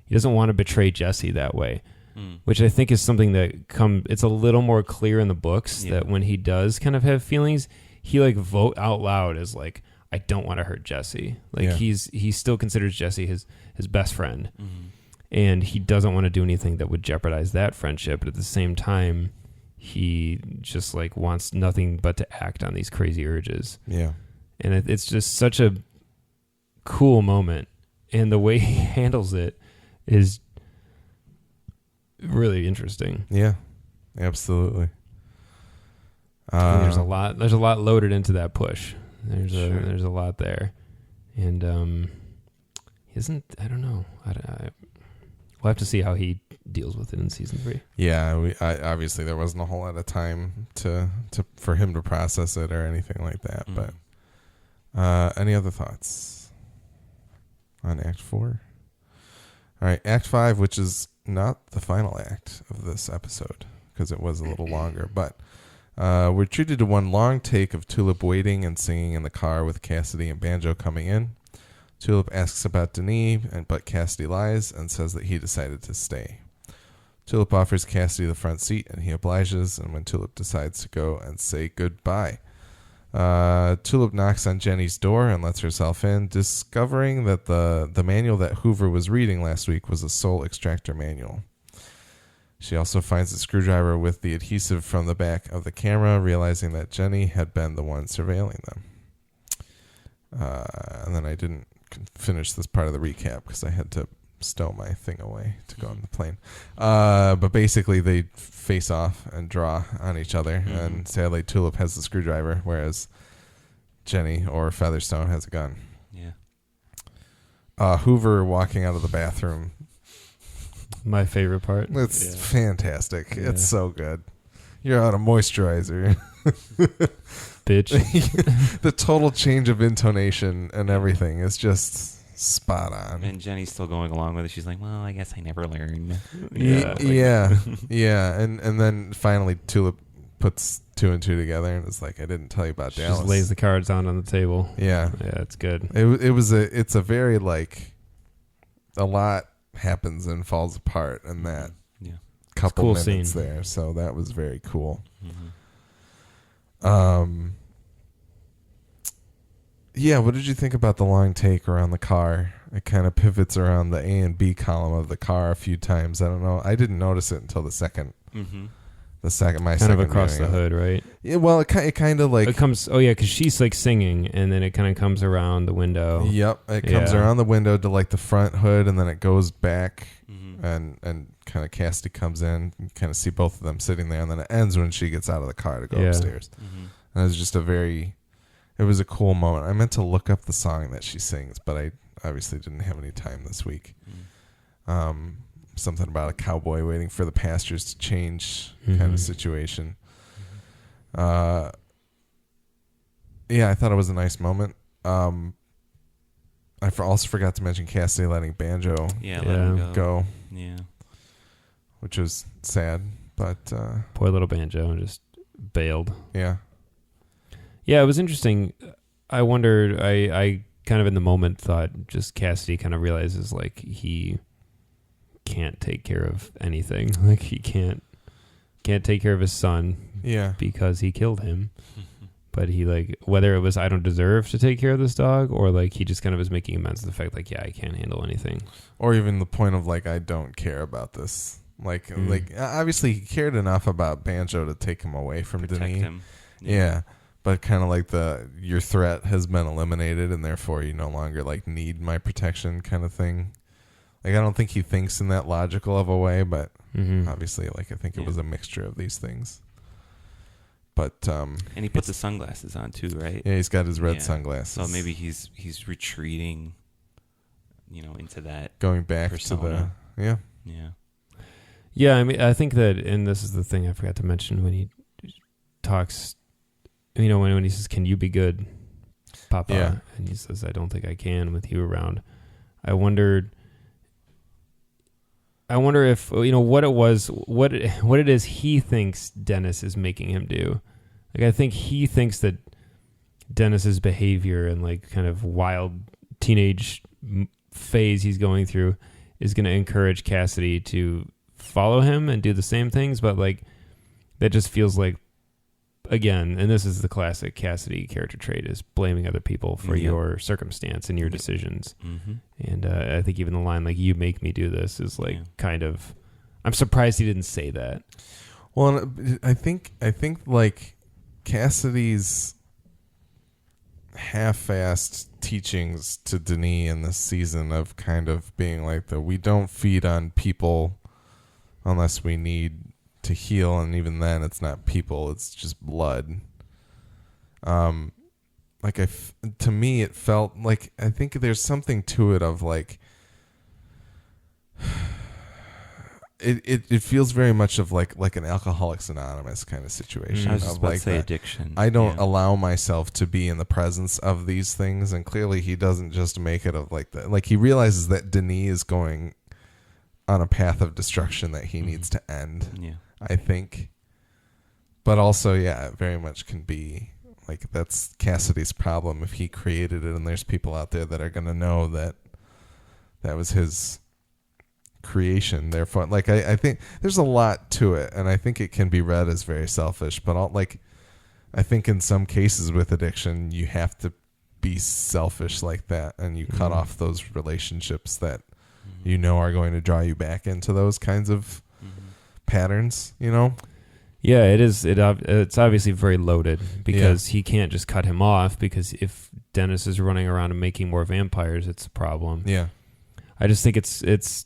B: want to betray Jesse that way, which I think is something that it's a little more clear in the books that when he does kind of have feelings, he like vote out loud as like, I don't want to hurt Jesse. Like he still considers Jesse his best friend. And he doesn't want to do anything that would jeopardize that friendship. But at the same time, he just like wants nothing but to act on these crazy urges.
A: Yeah.
B: And it's just such a cool moment. And the way he handles it is really interesting.
A: Yeah, absolutely.
B: There's a lot loaded into that push. There's a lot there. And I don't know. We'll have to see how he deals with it in season 3.
A: Yeah, obviously there wasn't a whole lot of time for him to process it or anything like that. But any other thoughts on Act 4? All right, Act 5, which is not the final act of this episode because it was a little longer, but we're treated to one long take of Tulip waiting and singing in the car with Cassidy and Banjo coming in. Tulip asks about Denis, but Cassidy lies and says that he decided to stay. Tulip offers Cassidy the front seat, and he obliges, and when Tulip decides to go and say goodbye, Tulip knocks on Jenny's door and lets herself in, discovering that the manual that Hoover was reading last week was a soul extractor manual. She also finds a screwdriver with the adhesive from the back of the camera, realizing that Jenny had been the one surveilling them. And then I didn't finish this part of the recap because I had to stow my thing away to go on the plane. But basically they face off and draw on each other, and sadly Tulip has the screwdriver, whereas Jenny or Featherstone has a gun.
C: Yeah.
A: Hoover walking out of the bathroom.
B: My favorite part.
A: It's fantastic. Yeah. It's so good. You're out of moisturizer.
B: Bitch.
A: The total change of intonation and everything is just spot on.
C: And Jenny's still going along with it. She's like, well, I guess I never learned.
A: Yeah. And then finally Tulip puts two and two together and is like, I didn't tell you about
B: She
A: Dallas.
B: just lays the cards on the table.
A: Yeah.
B: Yeah, it's good.
A: It's a very like a lot happens and falls apart in that couple
B: cool
A: minutes
B: scene
A: there. So that was very cool. Yeah, what did you think about the long take around the car? It kind of pivots around the A and B column of the car a few times. I don't know. I didn't notice it until the second. My
B: kind
A: second
B: of across the
A: viewing
B: hood, right?
A: Yeah, well, it kind of like
B: it comes. Oh yeah, because she's like singing, and then it kind of comes around the window.
A: Yep, it comes around the window to like the front hood, and then it goes back, and kind of Cassidy comes in. You kind of see both of them sitting there, and then it ends when she gets out of the car to go upstairs. And it was just it was a cool moment. I meant to look up the song that she sings, but I obviously didn't have any time this week. Something about a cowboy waiting for the pastures to change kind of situation. Yeah, I thought it was a nice moment. I also forgot to mention Cassidy letting Banjo
C: Let him
A: go.
C: Yeah.
A: Which was sad, but
B: Poor little Banjo just bailed.
A: Yeah.
B: Yeah, it was interesting. I wondered, I kind of in the moment thought just Cassidy kind of realizes like he can't take care of anything. Like he can't take care of his son because he killed him. But he like, whether it was I don't deserve to take care of this dog, or like he just kind of was making amends to the fact like, I can't handle anything.
A: Or even the point of like, I don't care about this. Like obviously he cared enough about Banjo to take him away from
C: Protect
A: Denis.
C: him.
A: Yeah. But kind of like your threat has been eliminated, and therefore you no longer like need my protection kind of thing. Like I don't think he thinks in that logical of a way, but obviously like I think it was a mixture of these things. But
C: and he put the sunglasses on too, right?
A: Yeah, he's got his red sunglasses.
C: So maybe he's retreating, into that,
A: going back
C: persona.
A: to
B: Yeah, I mean, I think that, and this is the thing I forgot to mention when he talks, when he says, "Can you be good, Papa?"
A: Yeah.
B: And he says, "I don't think I can with you around." I wonder if what it was, what it is he thinks Dennis is making him do. Like I think he thinks that Dennis's behavior and like kind of wild teenage phase he's going through is going to encourage Cassidy to follow him and do the same things, but like that just feels like, again, and this is the classic Cassidy character trait, is blaming other people for your circumstance and your decisions. And I think even the line like "you make me do this" is like kind of, I'm surprised he didn't say that.
A: Well, I think like Cassidy's half-assed teachings to Denis in this season of kind of being like we don't feed on people unless we need to heal, and even then it's not people, it's just blood. To me it felt like, I think there's something to it of like it feels very much of like an Alcoholics Anonymous kind of situation.
C: I was just about to say
A: that
C: addiction.
A: I don't allow myself to be in the presence of these things, and clearly he doesn't just make it of like that. Like he realizes that Denis is going on a path of destruction that he needs to end.
C: Yeah.
A: I think. But also, it very much can be like that's Cassidy's problem if he created it, and there's people out there that are going to know that was his creation. Therefore, like I think there's a lot to it, and I think it can be read as very selfish. But I think in some cases with addiction, you have to be selfish like that, and you cut off those relationships that you know are going to draw you back into those kinds of patterns, you know?
B: Yeah, it is. It's obviously very loaded because he can't just cut him off, because if Dennis is running around and making more vampires, it's a problem.
A: Yeah.
B: I just think it's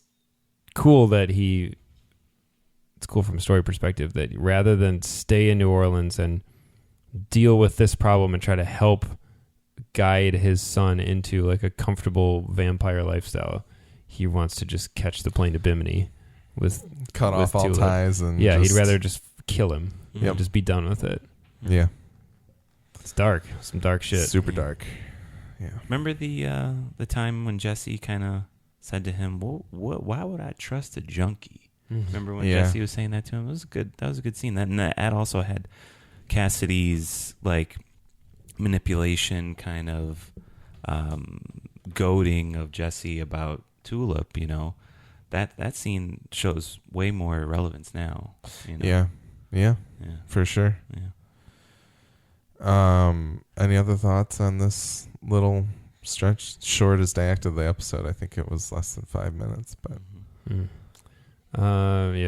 B: cool that it's cool from a story perspective that rather than stay in New Orleans and deal with this problem and try to help guide his son into like a comfortable vampire lifestyle, he wants to just catch the plane to Bimini with
A: cut off all
B: Tulip.
A: ties and
B: he'd rather just kill him
A: Yep.
B: and just be done with it.
A: Yeah.
B: It's dark, some dark shit.
A: Super dark. Yeah.
C: Remember the time when Jesse kind of said to him, why would I trust a junkie? Remember when Jesse was saying that to him? That was a good scene. That also had Cassidy's like manipulation kind of goading of Jesse about Tulip, you know. That scene shows way more relevance now. You know?
A: Yeah, for sure.
C: Yeah.
A: Any other thoughts on this little stretch? Shortest act of the episode. I think it was less than 5 minutes, but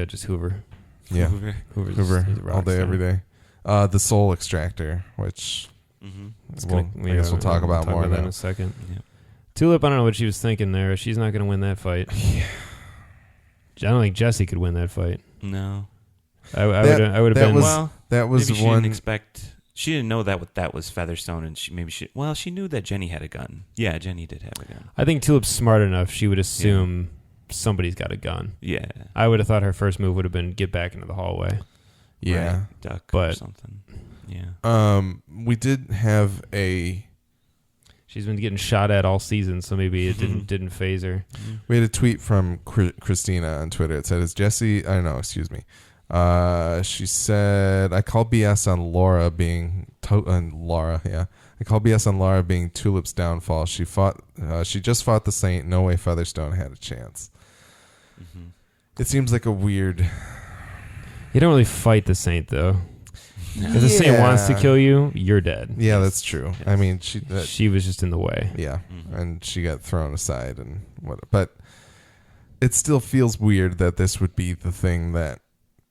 B: just Hoover.
A: Yeah,
B: Hoover's
A: Hoover
B: he's a rock
A: all day,
B: star.
A: every day. The soul extractor, which I guess we'll talk about more
B: that
A: now.
B: in a second.
C: Yeah.
B: Tulip, I don't know what she was thinking there. She's not going to win that fight.
A: Yeah.
B: I don't think Jesse could win that fight.
C: No.
B: I would have been.
A: That was
C: maybe she
A: one.
C: didn't expect. She didn't know that was Featherstone, and she knew that Jenny had a gun. Yeah, Jenny did have a gun.
B: I think Tulip's smart enough. She would assume somebody's got a gun.
C: Yeah.
B: I would have thought her first move would have been get back into the hallway.
A: Yeah.
C: Right, duck or
B: But-
C: something. Yeah.
A: We did have a.
B: She's been getting shot at all season, so maybe it didn't phase her.
A: We had a tweet from Christina on Twitter. It said, "Is Jesse?" I don't know. Excuse me. She said, "I call BS on Laura being Laura. Yeah, I call BS on Laura being Tulip's downfall. She fought. She just fought the Saint. No way Featherstone had a chance." It seems like a weird.
B: You don't really fight the Saint, though. If the Saint wants to kill you, you're dead.
A: Yeah, that's true.
C: Yes.
A: I mean,
B: She was just in the way.
A: yeah, and she got thrown aside and what. But it still feels weird that this would be the thing that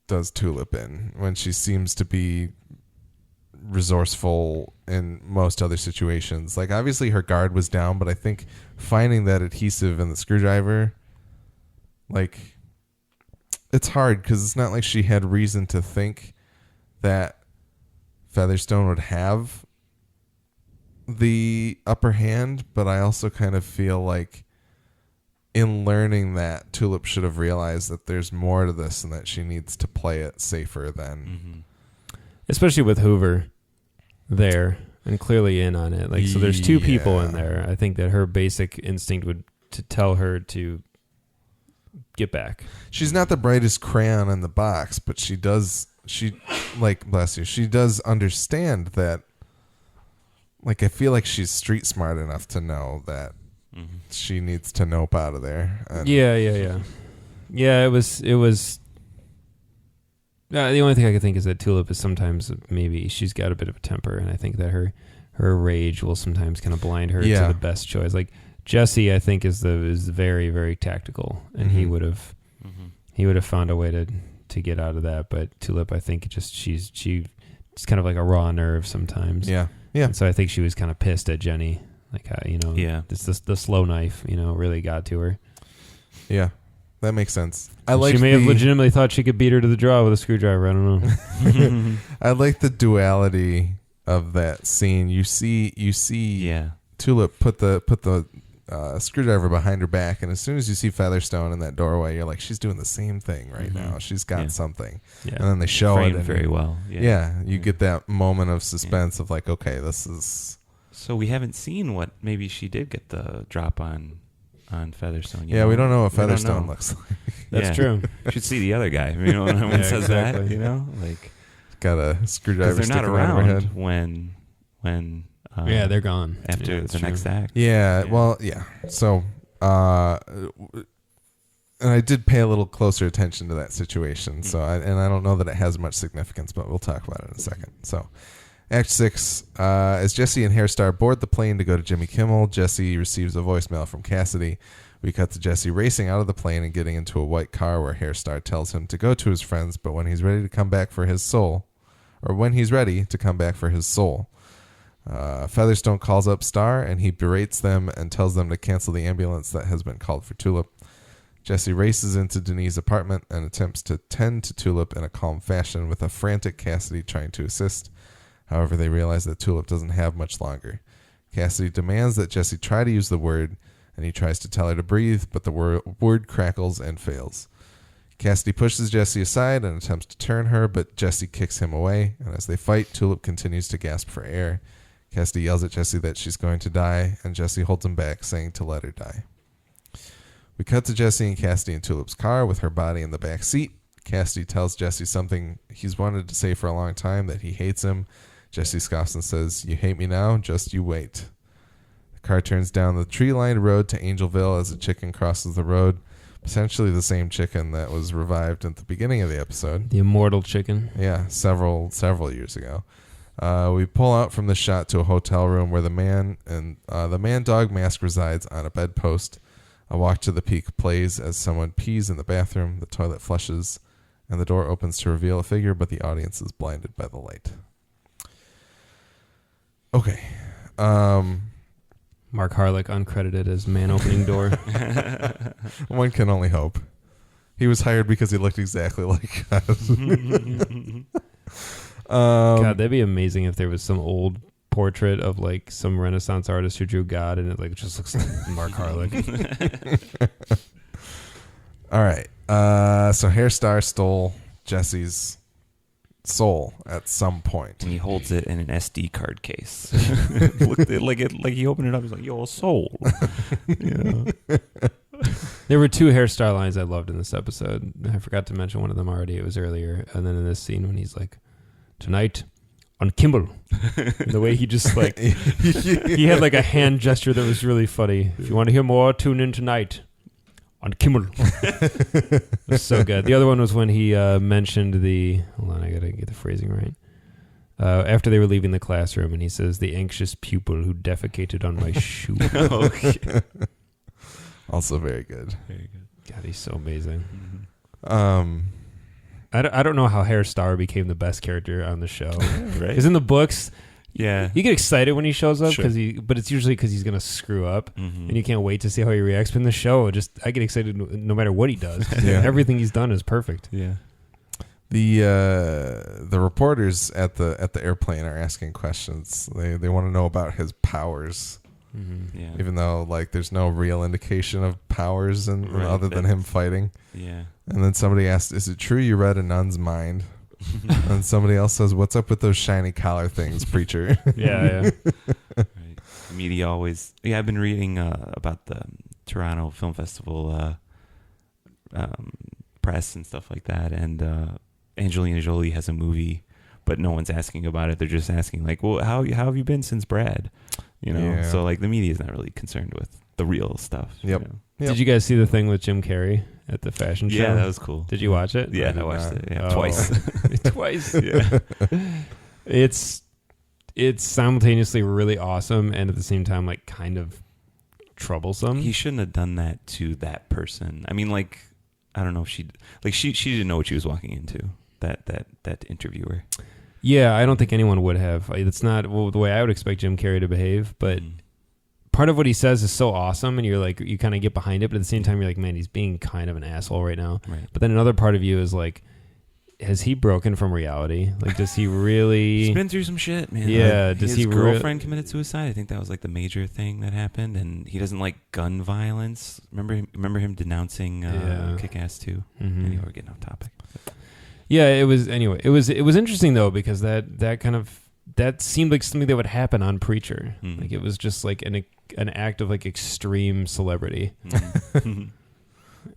A: does Tulip in when she seems to be resourceful in most other situations. Like, obviously her guard was down, but I think finding that adhesive in the screwdriver, like, it's hard because it's not like she had reason to think that Featherstone would have the upper hand, but I also kind of feel like in learning that, Tulip should have realized that there's more to this and that she needs to play it safer than...
B: Especially with Hoover there and clearly in on it. Like, so there's two people in there. I think that her basic instinct would to tell her to get back.
A: She's not the brightest crayon in the box, but she does understand that. Like, I feel like she's street smart enough to know that she needs to nope out of there. And
B: Yeah, it was the only thing I could think is that Tulip is sometimes, maybe she's got a bit of a temper, and I think that her rage will sometimes kind of blind her to the best choice. Like Jesse, I think is very, very tactical, and he would have found a way to get out of that. But Tulip, I think she's kind of like a raw nerve sometimes.
A: Yeah.
B: And so I think she was kind of pissed at Jenny, like the slow knife, really got to her.
A: Yeah, that makes sense.
B: She may have legitimately thought she could beat her to the draw with a screwdriver. I don't know.
A: I like the duality of that scene. You see Tulip put the screwdriver behind her back, and as soon as you see Featherstone in that doorway, you're like, she's doing the same thing right now. She's got something.
B: Yeah.
A: And then they show
C: Framed
A: it and
C: very well.
A: you get that moment of suspense of like, okay, this is...
C: So we haven't seen what maybe she did get the drop on Featherstone.
A: We don't know what Featherstone looks like.
B: That's true.
C: You should see the other guy. When it says
B: exactly.
C: that, like,
A: Got a screwdriver
C: because they're not
A: sticking out of her
C: around
A: head.
C: when
B: They're gone
C: after
B: that's
C: the
B: true.
C: next act.
A: Yeah, well, yeah. So, and I did pay a little closer attention to that situation. So, I don't know that it has much significance, but we'll talk about it in a second. So, Act 6. As Jesse and Hairstar board the plane to go to Jimmy Kimmel, Jesse receives a voicemail from Cassidy. We cut to Jesse racing out of the plane and getting into a white car where Hairstar tells him to go to his friends, but when he's ready to come back for his soul, Featherstone calls up Star and he berates them and tells them to cancel the ambulance that has been called for Tulip. Jesse races into Denise's apartment and attempts to tend to Tulip in a calm fashion with a frantic Cassidy trying to assist. However, they realize that Tulip doesn't have much longer. Cassidy demands that Jesse try to use the word, and he tries to tell her to breathe, but the word crackles and fails. Cassidy pushes Jesse aside and attempts to turn her, but Jesse kicks him away, and as they fight, Tulip continues to gasp for air. Cassidy yells at Jesse that she's going to die, and Jesse holds him back, saying to let her die. We cut to Jesse and Cassidy in Tulip's car with her body in the back seat. Cassidy tells Jesse something he's wanted to say for a long time, that he hates him. Jesse scoffs and says, "You hate me now? Just you wait." The car turns down the tree-lined road to Angelville as a chicken crosses the road. Potentially the same chicken that was revived at the beginning of the episode.
B: The immortal chicken.
A: Yeah, several years ago. We pull out from the shot to a hotel room where the man-dog mask resides on a bedpost. A Walk to the Peak plays as someone pees in the bathroom. The toilet flushes, and the door opens to reveal a figure, but the audience is blinded by the light. Okay.
B: Mark Harlick uncredited as man opening door.
A: One can only hope. He was hired because he looked exactly like us.
B: God, that'd be amazing if there was some old portrait of like some Renaissance artist who drew God and it like just looks like Mark Harlick.
A: All right. So Hairstar stole Jesse's soul at some point.
C: And he holds it in an SD card case. Looked at like he opened it up. He's like, "Your soul." Yeah.
B: There were two Hairstar lines I loved in this episode. I forgot to mention one of them already. It was earlier, and then in this scene when he's like, "Tonight on Kimmel," the way he just like he had like a hand gesture that was really funny. If you want to hear more, tune in tonight on Kimmel. It was so good. The other one was when he mentioned hold on, I gotta get the phrasing right. After they were leaving the classroom, and he says, "The anxious pupil who defecated on my shoe."
C: Okay.
A: Also very good.
C: Very good.
B: God, he's so amazing.
A: Mm-hmm.
B: I don't know how Hairstar became the best character on the show.
C: Right.
B: Because in the books,
C: yeah,
B: you get excited when he shows up,
C: Sure.
B: but it's usually because he's gonna screw up,
C: Mm-hmm.
B: and you can't wait to see how he reacts. But in the show, I get excited no matter what he does. 'Cause
A: Yeah.
B: everything he's done is perfect.
C: Yeah.
A: The reporters at the airplane are asking questions. They want to know about his powers.
B: Mm-hmm.
C: Yeah.
A: Even though like there's no real indication of powers and
C: Right,
A: other than him fighting.
C: Yeah.
A: And then somebody asked, "Is it true you read a nun's mind?" And somebody else says, "What's up with those shiny collar things, preacher?"
B: Yeah.
C: Right. Media always. Yeah, I've been reading about the Toronto Film Festival press and stuff like that, and Angelina Jolie has a movie, but no one's asking about it. They're just asking like, "Well, how have you been since Brad?" You know,
A: Yeah.
C: so like the media is not really concerned with the real stuff.
A: Yep.
C: You know?
A: Yep.
B: Did you guys see the thing with Jim Carrey at the fashion show?
C: Yeah, that was cool.
B: Did you watch it?
C: Yeah,
A: I did
C: I watched
A: not.
C: it. Yeah,
B: Oh.
C: twice.
B: Twice.
C: Yeah.
B: It's simultaneously really awesome and at the same time like kind of troublesome.
C: He shouldn't have done that to that person. I mean, like, I don't know if she didn't know what she was walking into. That interviewer.
B: Yeah, I don't think anyone would have. It's not the way I would expect Jim Carrey to behave, but part of what he says is so awesome and you're like, you kind of get behind it, but at the same time you're like, man, he's being kind of an asshole right now.
C: Right.
B: But then another part of you is like, has he broken from reality? Like, does he really...
C: He's been through some shit, man.
B: Yeah,
C: Like,
B: does
C: his
B: he
C: girlfriend committed suicide? I think that was like the major thing that happened, and he doesn't like gun violence. Remember him denouncing Kick-Ass 2?
B: Mhm.
C: Anyway, we're getting off topic.
B: Yeah, it was interesting though, because that seemed like something that would happen on Preacher.
C: Mm.
B: Like it was just like an act of like extreme celebrity.
C: Mhm.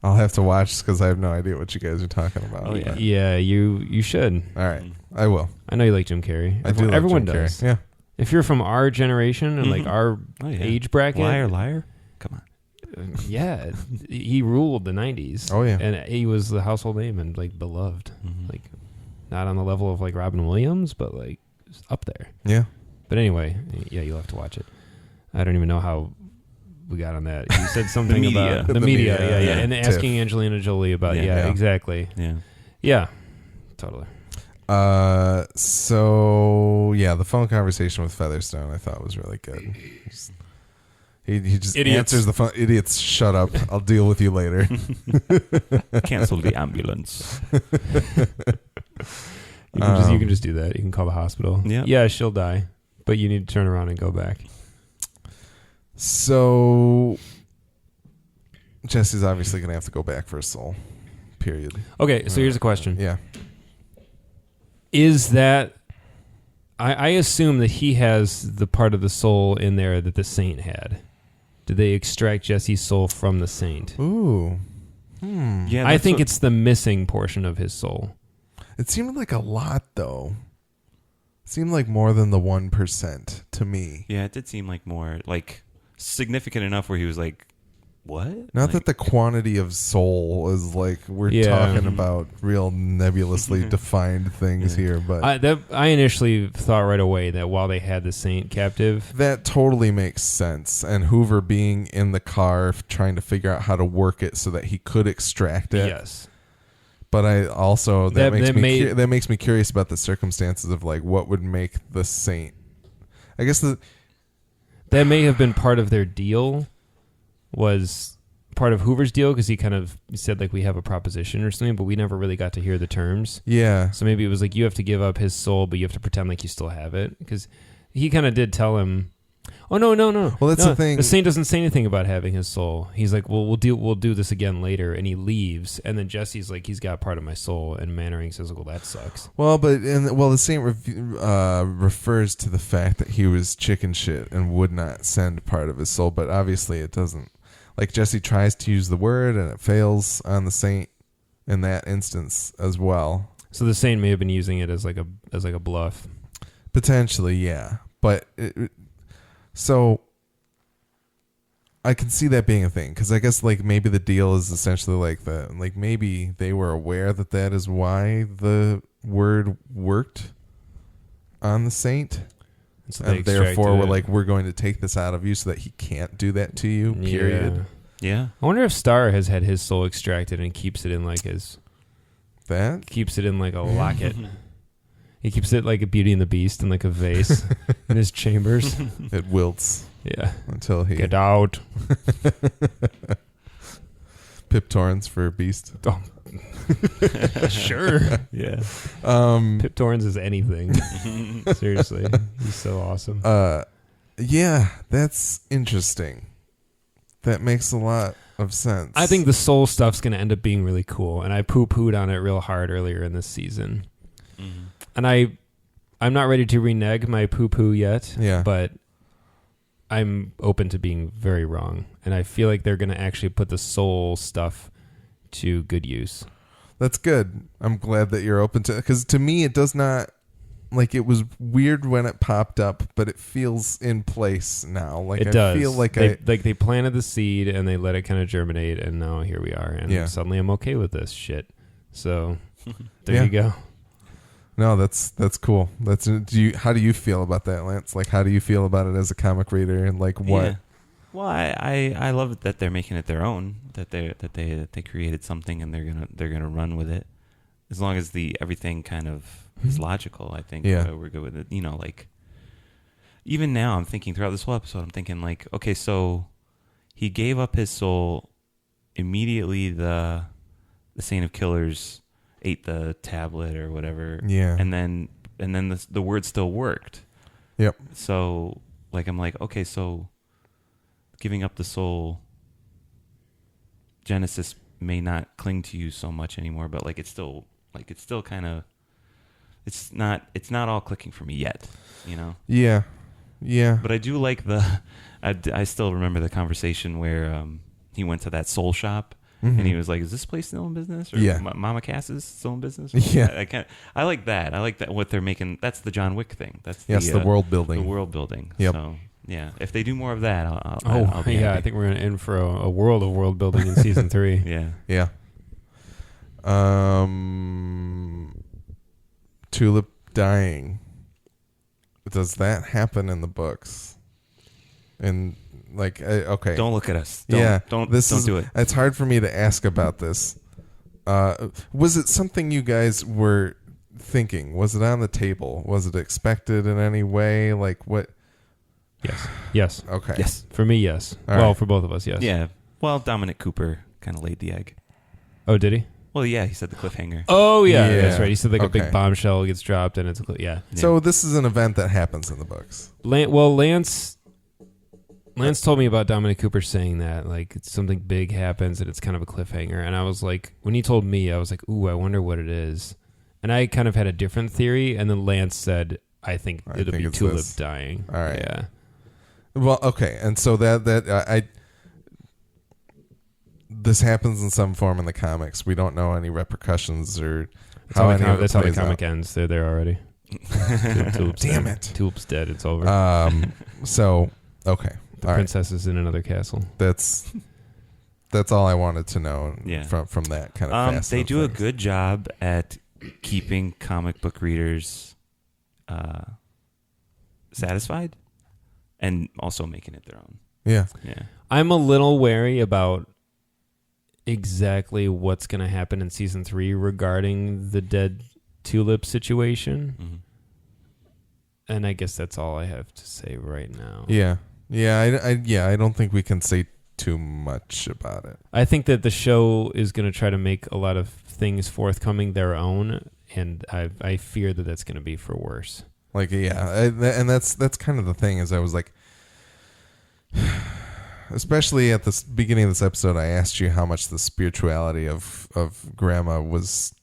A: I'll have to watch because I have no idea what you guys are talking about.
C: Oh, yeah.
A: but-
B: Yeah, you should.
A: All right. I will.
B: I know you like Jim Carrey.
A: I do like
B: Everyone
A: Jim Carrey.
B: does.
A: Yeah.
B: If you're from our generation and like
C: Mhm.
B: our
C: Oh, yeah.
B: age bracket,
C: Liar. Come on.
B: yeah, he ruled the 90s.
A: Oh, yeah.
B: And he was the household name and like beloved.
C: Mhm.
B: Like not on the level of like Robin Williams, but like up there.
A: Yeah.
B: But anyway, yeah, you'll have to watch it. I don't even know how we got on that. You said something
C: media.
B: about the
A: The
B: media.
A: media,
B: Yeah.
A: yeah.
B: And
A: Tiff.
B: asking Angelina Jolie about,
C: Yeah.
B: exactly.
C: Yeah.
B: Yeah, totally.
A: So yeah, the phone conversation with Featherstone I thought was really good. He just
B: Idiots.
A: answers the phone. Idiots, shut up. I'll deal with you later.
C: Cancel the ambulance.
B: You can just do that. You can call the hospital.
C: Yeah.
B: Yeah, she'll die, but you need to turn around and go back.
A: So Jesse's obviously going to have to go back for a soul. Period.
B: Okay, so here's a question.
A: Yeah.
B: Is that... I assume that he has the part of the soul in there that the saint had. Did they extract Jesse's soul from the saint?
A: Ooh.
C: Yeah,
B: I think it's the missing portion of his soul.
A: It seemed like a lot, though. It seemed like more than the 1% to me.
C: Yeah, it did seem like more like significant enough where he was like, "What?"
A: Not
C: like,
A: that the quantity of soul is like we're
B: Yeah.
A: talking about real nebulously defined things here, but
B: I initially thought right away that while they had the saint captive,
A: that totally makes sense. And Hoover being in the car trying to figure out how to work it so that he could extract it.
B: yes,
A: But I also that makes me curious about the circumstances of like what would make the saint. I guess
B: that may have been part of their deal. Was part of Hoover's deal because he kind of said like we have a proposition or something, but we never really got to hear the terms.
A: yeah.
B: So maybe it was like you have to give up his soul, but you have to pretend like you still have it because he kind of did tell him. Oh no!
A: Well, that's the thing.
B: The saint doesn't say anything about having his soul. He's like, well, we'll do this again later, and he leaves. And then Jesse's like, he's got part of my soul, and Mannering says, well, that sucks.
A: Well, the saint refers to the fact that he was chicken shit and would not send part of his soul, but obviously it doesn't. Like Jesse tries to use the word and it fails on the saint in that instance as well.
B: So the saint may have been using it as like a bluff.
A: Potentially, yeah. But so I can see that being a thing because I guess like maybe the deal is essentially like maybe they were aware that is why the word worked on the saint.
B: So they
A: And therefore,
B: extracted it.
A: we're going to take this out of you so that he can't do that to you, period.
C: Yeah.
B: I wonder if Star has had his soul extracted and keeps it in like a locket. He keeps it like a Beauty and the Beast in like a vase in his chambers.
A: It wilts
B: Yeah.
A: until he...
B: Get out.
A: Pip Torrens for Beast.
B: Oh. Sure.
C: Yeah.
B: Pip Torrens is anything. Seriously. He's so awesome.
A: Yeah, that's interesting. That makes a lot of sense.
B: I think the soul stuff's going to end up being really cool, and I poo-pooed on it real hard earlier in this season.
C: Mm-hmm.
B: And I'm not ready to renege my poo-poo yet,
A: Yeah.
B: but I'm open to being very wrong. And I feel like they're going to actually put the soul stuff to good use.
A: That's good. I'm glad that you're open to... Because to me, it does not... Like, it was weird when it popped up, but it feels in place now. Like,
B: It does.
A: I feel like
B: they planted the seed and they let it kind of germinate, and now here we are. And
A: Yeah.
B: suddenly I'm okay with this shit. So there
A: Yeah.
B: you go.
A: No, that's cool. How do you feel about that, Lance? Like, how do you feel about it as a comic reader, and like what?
C: Yeah. Well, I love it that they're making it their own. That they created something and they're gonna run with it. As long as everything kind of is logical, I think we're good with it. You know, like even now, I'm thinking throughout this whole episode, I'm thinking like, okay, so he gave up his soul immediately. The Saint of Killers ate the tablet or whatever.
A: Yeah.
C: And then the word still worked.
A: Yep.
C: So like I'm like, okay, so giving up the soul, Genesis may not cling to you so much anymore, but it's still kind of it's not all clicking for me yet, you know.
A: Yeah. Yeah.
C: But I do like I still remember the conversation where he went to that soul shop.
A: Mm-hmm.
C: And he was like, "Is this place still in business? Or
A: Yeah.
C: Mama Cass is still in business?"
A: Yeah.
C: I like that. I like that what they're making. That's the John Wick thing. That's
A: the world building.
C: The world building.
A: Yep.
C: So yeah, if they do more of that, I'll be
B: yeah,
C: happy.
B: I think we're going to end for a world of world building in season 3.
C: Yeah.
A: Yeah. Tulip dying. does that happen in the books? And like, okay,
C: Don't look at us. Don't do it.
A: It's hard for me to ask about this. Was it something you guys were thinking? Was it on the table? Was it expected in any way? Like what?
B: Yes.
A: Okay.
C: Yes.
B: For me, yes.
A: All
B: Well,
A: right.
B: for both of us, yes.
C: Yeah. Well, Dominic Cooper kind of laid the egg.
B: Oh, did he?
C: Well, yeah, he said the cliffhanger.
B: Oh, yeah.
A: Yeah.
B: That's right. He said like a
A: Okay.
B: big bombshell gets dropped and it's yeah.
A: So this is an event that happens in the books.
B: Lance told me about Dominic Cooper saying that, like, it's something big happens and it's kind of a cliffhanger. And I was like, when he told me, I was like, ooh, I wonder what it is. And I kind of had a different theory. And then Lance said, I think it'll be
A: it's
B: Tulip
A: this.
B: dying.
A: All right.
B: Yeah.
A: Well, okay, and so this happens in some form in the comics. We don't know any repercussions or
B: That's
A: how
B: how,
A: any of it
B: that's how the
A: plays
B: comic
A: out.
B: ends. They're there already. Tulip's
A: Damn
B: dead.
A: it.
B: Tulip's dead. It's over.
A: So okay,
B: The
A: all right.
B: princess is in another castle.
A: That's all I wanted to know.
C: Yeah.
A: From that kind of. facet
C: They
A: of
C: do a
A: things.
C: good job at keeping comic book readers satisfied and also making it their own.
A: Yeah.
C: Yeah.
B: I'm a little wary about exactly what's going to happen in season 3 regarding the dead Tulip situation.
C: Mm-hmm.
B: And I guess that's all I have to say right now.
A: Yeah. I don't think we can say too much about it.
B: I think that the show is going to try to make a lot of things forthcoming their own, and I fear that that's going to be for worse.
A: Like, and that's kind of the thing. Is I was like, especially at the beginning of this episode, I asked you how much the spirituality of Grandma was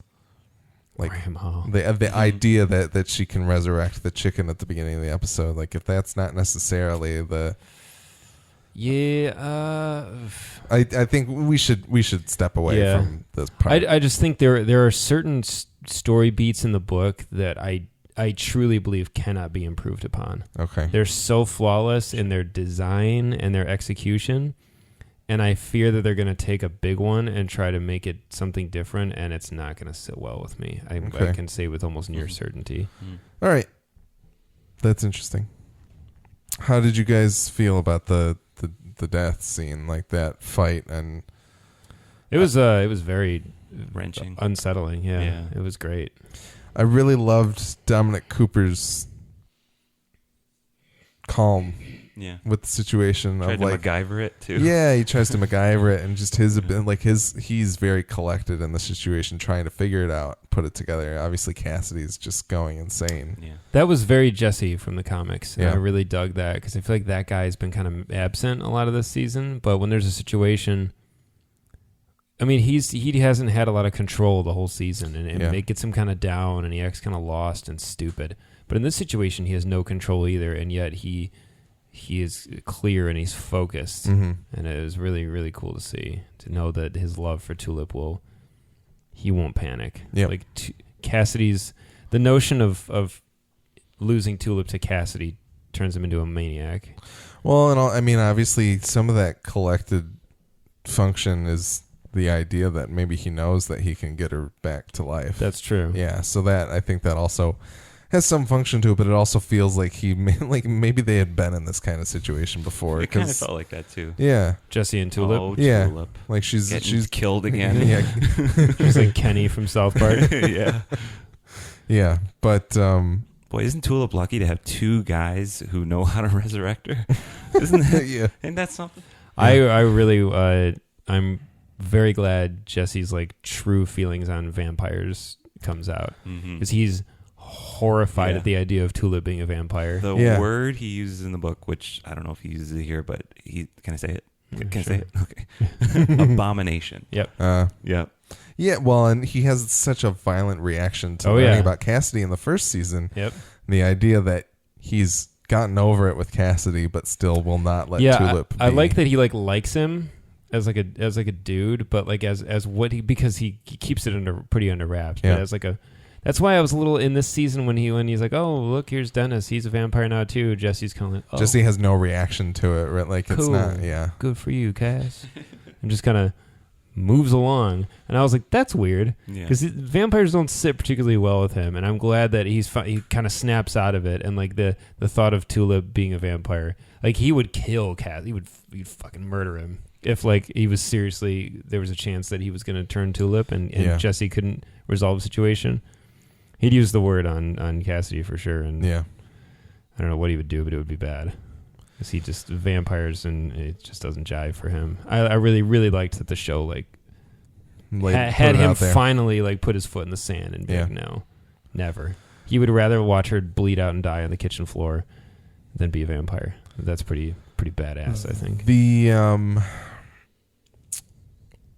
A: like.
B: Grandma.
A: The idea that she can resurrect the chicken at the beginning of the episode, like if that's not necessarily the.
B: Yeah,
A: I think we should step away from this part.
B: I just think there are certain story beats in the book that I truly believe cannot be improved upon.
A: Okay.
B: They're so flawless in their design and their execution, and I fear that they're going to take a big one and try to make it something different, and it's not going to sit well with me. I can say with almost near certainty.
A: All right. That's interesting. How did you guys feel about the death scene, like that fight? And
B: it was very
C: Wrenching.
B: unsettling. Yeah,
C: Yeah.
B: it was great.
A: I really loved Dominic Cooper's calm
C: Yeah.
A: with the situation
C: Tried
A: of
C: to
A: like
C: MacGyver it too.
A: yeah, he tries to MacGyver it, and just he's very collected in the situation, trying to figure it out, put it together. Obviously Cassidy's just going insane.
C: Yeah.
B: That was very Jesse from the comics. And
A: Yeah.
B: I really dug that because I feel like that guy's been kind of absent a lot of this season. But when there's a situation, I mean, he hasn't had a lot of control the whole season, and
A: Yeah.
B: it gets him kind of down, and he acts kind of lost and stupid. But in this situation, he has no control either, and yet he is clear and he's focused.
A: Mm-hmm.
B: And it was really, really cool to know that his love for Tulip he won't panic.
A: Yep.
B: Like Cassidy's, the notion of losing Tulip to Cassidy turns him into a maniac.
A: Well, and I mean, obviously, some of that collected function is the idea that maybe he knows that he can get her back to life.
B: That's true.
A: Yeah, so that I think that also has some function to it, but it also feels like like maybe they had been in this kind of situation before.
C: It kind of felt like that too.
A: Yeah,
B: Jesse and Tulip.
C: Oh,
A: yeah,
C: Tulip.
A: like she's
C: killed again.
A: Yeah,
B: She's like Kenny from South Park.
C: Yeah.
A: yeah, but
C: Boy, isn't Tulip lucky to have two guys who know how to resurrect her? Isn't that?
A: yeah,
C: Isn't that something?
B: I really I'm very glad Jesse's like true feelings on vampires comes out because he's horrified
C: Yeah.
B: at the idea of Tulip being a vampire.
C: The
A: Yeah.
C: word he uses in the book, which I don't know if he uses it here, but can I say it? Can I
B: Sure.
C: say it? Okay. Abomination.
B: Yep.
C: Yep.
A: yeah. Well, and he has such a violent reaction to
B: Oh,
A: learning
B: yeah.
A: about Cassidy in the first season.
B: Yep.
A: The idea that he's gotten over it with Cassidy, but still will not let
B: Yeah,
A: Tulip.
B: I
A: be.
B: like that he like likes him as like a dude, but like as what he, because he keeps it pretty under wraps.
A: Yeah.
B: But as like that's why I was a little in this season when he's like, oh look, here's Dennis, he's a vampire now too. Jesse's kind of like, oh,
A: Jesse has no reaction to it. Right? Like it's
B: Cool.
A: not. Yeah.
B: good for you, Cass. I'm just kind of moves along, and I was like, that's weird,
C: Yeah.
B: because vampires don't sit particularly well with him, and I'm glad that he kind of snaps out of it, and like the thought of Tulip being a vampire, like he would kill Cass, he'd fucking murder him if like he was seriously, there was a chance that he was going to turn Tulip, and Jesse couldn't resolve the situation. He'd use the word on Cassidy for sure, and I don't know what he would do, but it would be bad. Because he just vampires, and it just doesn't jive for him. I really, really liked that the show like had him finally like put his foot in the sand and be like, no, never. He would rather watch her bleed out and die on the kitchen floor than be a vampire. That's pretty badass, I think.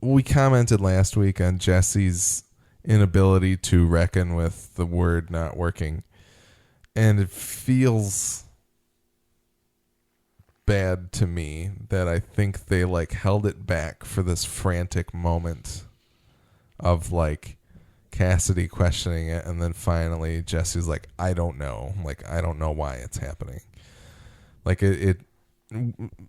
A: We commented last week on Jesse's inability to reckon with the word not working, and it feels bad to me that I think they like held it back for this frantic moment of like Cassidy questioning it, and then finally Jesse's like, I don't know, like I don't know why it's happening. Like it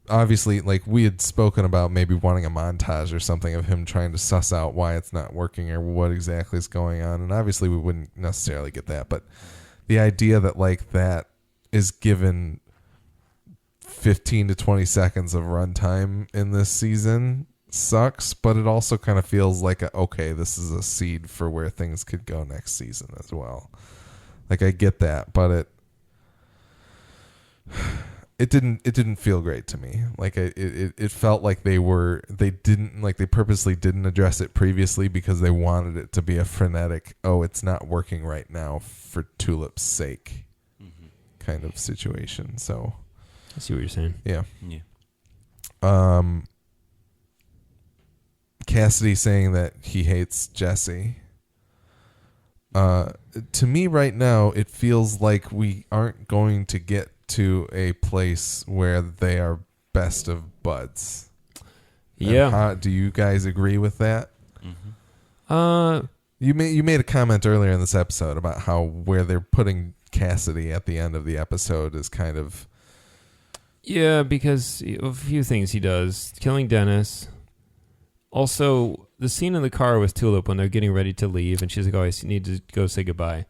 A: obviously, like we had spoken about maybe wanting a montage or something of him trying to suss out why it's not working or what exactly is going on, and obviously we wouldn't necessarily get that, but the idea that like that is given 15 to 20 seconds of runtime in this season sucks, but it also kind of feels like okay, this is a seed for where things could go next season as well. Like I get that, but it didn't feel great to me. Like it felt like they purposely didn't address it previously because they wanted it to be a frenetic, it's not working right now for Tulip's sake kind of situation. So
B: I see what you're saying.
A: Yeah. Cassidy saying that he hates Jesse. To me right now, it feels like we aren't going to get to a place where they are best of buds.
B: Yeah.
A: Do you guys agree with that?
B: Mm-hmm.
A: You made a comment earlier in this episode about how where they're putting Cassidy at the end of the episode is kind of...
B: Yeah, because a few things he does. Killing Dennis. Also, the scene in the car with Tulip when they're getting ready to leave, and she's like, I need to go say goodbye.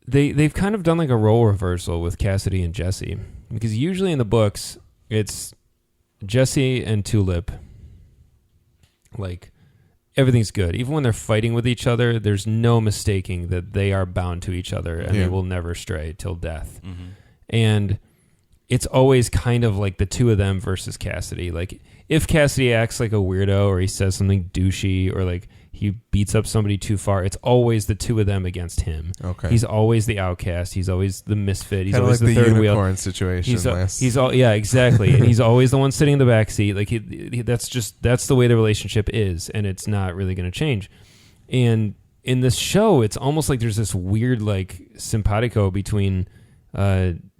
B: They've kind of done like a role reversal with Cassidy and Jesse. Because usually in the books, it's Jesse and Tulip. Like, everything's good. Even when they're fighting with each other, there's no mistaking that they are bound to each other, and they will never stray till death. Mm-hmm. And it's always kind of like the two of them versus Cassidy. Like, if Cassidy acts like a weirdo or he says something douchey or like he beats up somebody too far, it's always the two of them against him. Okay. He's always the outcast. He's always the misfit. He's always
A: like
B: the third
A: unicorn
B: wheel
A: situation.
B: Yeah, exactly. And he's always the one sitting in the back seat. Like that's the way the relationship is, and it's not really going to change. And in this show, it's almost like there's this weird like simpatico between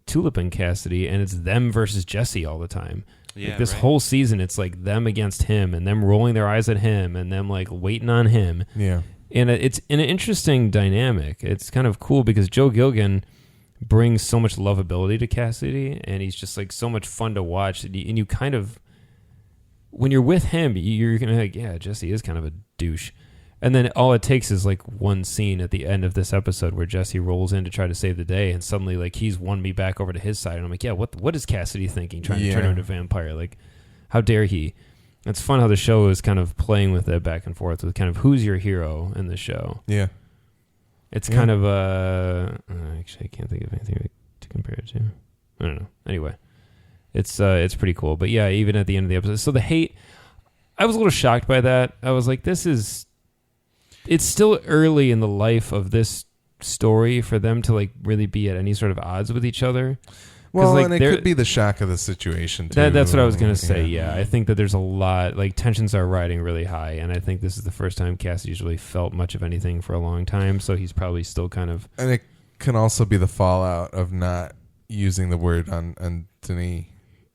B: Tulip and Cassidy, and it's them versus Jesse all the time. Yeah, like this whole season, it's like them against him, and them rolling their eyes at him, and them like waiting on him.
A: Yeah,
B: and it's an interesting dynamic. It's kind of cool because Joe Gilgan brings so much lovability to Cassidy, and he's just like so much fun to watch. And you kind of, when you're with him, you're gonna be like, yeah, Jesse is kind of a douche. And then all it takes is like one scene at the end of this episode where Jesse rolls in to try to save the day, and suddenly like he's won me back over to his side, and I'm like, yeah, what is Cassidy thinking, trying to turn him into a vampire? Like, how dare he? It's fun how the show is kind of playing with it back and forth with kind of who's your hero in the show.
A: Yeah,
B: it's kind of actually I can't think of anything to compare it to. I don't know. Anyway, it's pretty cool. But yeah, even at the end of the episode, so the hate, I was a little shocked by that. I was like, it's still early in the life of this story for them to like really be at any sort of odds with each other.
A: Well, like, and it could be the shock of the situation too.
B: That's what I was going to say. Yeah, I think that there's a lot, like tensions are riding really high, and I think this is the first time Cassidy's really felt much of anything for a long time. So he's probably still kind of.
A: And it can also be the fallout of not using the word on Denis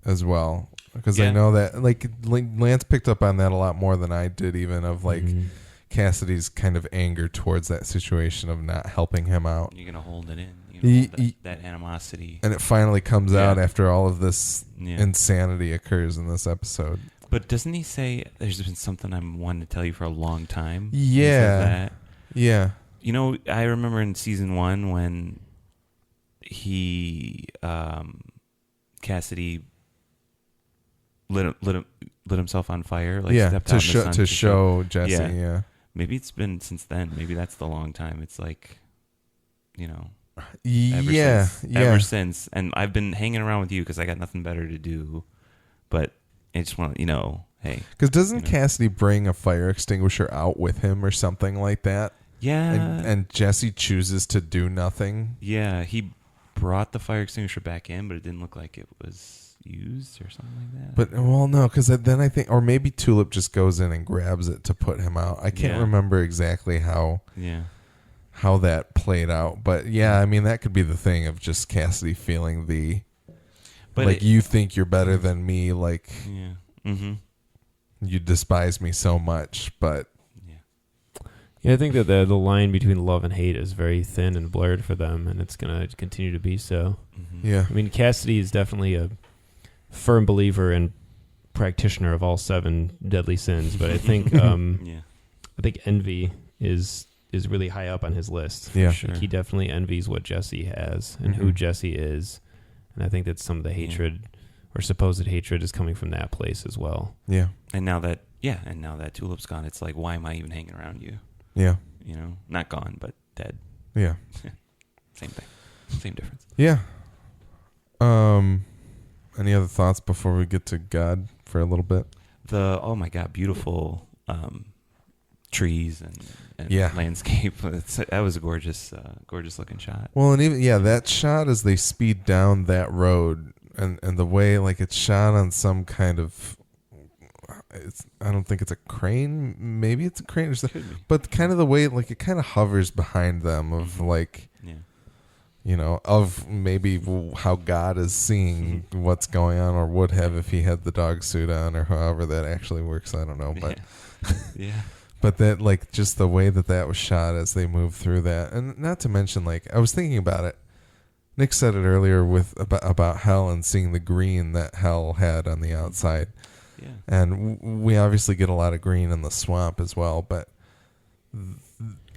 A: as well, because I know that like Lance picked up on that a lot more than I did, even of like. Mm-hmm. Cassidy's kind of anger towards that situation of not helping him out.
C: You're going to hold it in. That animosity.
A: And it finally comes out after all of this insanity occurs in this episode.
C: But doesn't he say there's been something I'm wanting to tell you for a long time?
A: Yeah.
C: He says that.
A: Yeah.
C: You know, I remember in season 1 when he Cassidy lit himself on fire, like stepped out in the sun
A: to show Jesse.
C: Yeah.
A: Yeah.
C: Maybe it's been since then. Maybe that's the long time. It's like, you know,
A: ever
C: since. And I've been hanging around with you because I got nothing better to do. But I just want to, hey.
A: Because doesn't Cassidy bring a fire extinguisher out with him or something like that?
C: Yeah.
A: And Jesse chooses to do nothing.
C: Yeah, he brought the fire extinguisher back in, but it didn't look like it was used or something like that.
A: But, well, no, because then I think, or maybe Tulip just goes in and grabs it to put him out. I can't remember exactly how that played out. But, yeah, I mean, that could be the thing of just Cassidy feeling you think you're better than me, like, you despise me so much, but.
B: Yeah, I think that the line between love and hate is very thin and blurred for them, and it's going to continue to be so.
C: Mm-hmm.
A: Yeah.
B: I mean, Cassidy is definitely a firm believer and practitioner of all 7 deadly sins, but I think I think envy is really high up on his list.
A: Yeah,
B: sure. He definitely envies what Jesse has and who Jesse is, and I think that some of the hatred or supposed hatred is coming from that place as well.
A: Yeah.
C: And now that Tulip's gone, it's like, why am I even hanging around you?
A: Yeah.
C: You know, not gone, but dead.
A: Yeah.
C: Same thing. Same difference.
A: Yeah. Any other thoughts before we get to God for a little bit?
C: Oh my God, beautiful trees and landscape. That was a gorgeous looking shot.
A: Well, and even that shot as they speed down that road and the way like it's shot on some kind of. I don't think it's a crane. Maybe it's a crane, but kind of the way like it kind of hovers behind them of like, of maybe how God is seeing what's going on or would have if he had the dog suit on or however that actually works. I don't know, but but that like just the way that was shot as they move through that, and not to mention like I was thinking about it. Nick said it earlier about hell and seeing the green that hell had on the outside. Yeah. And we obviously get a lot of green in the swamp as well, but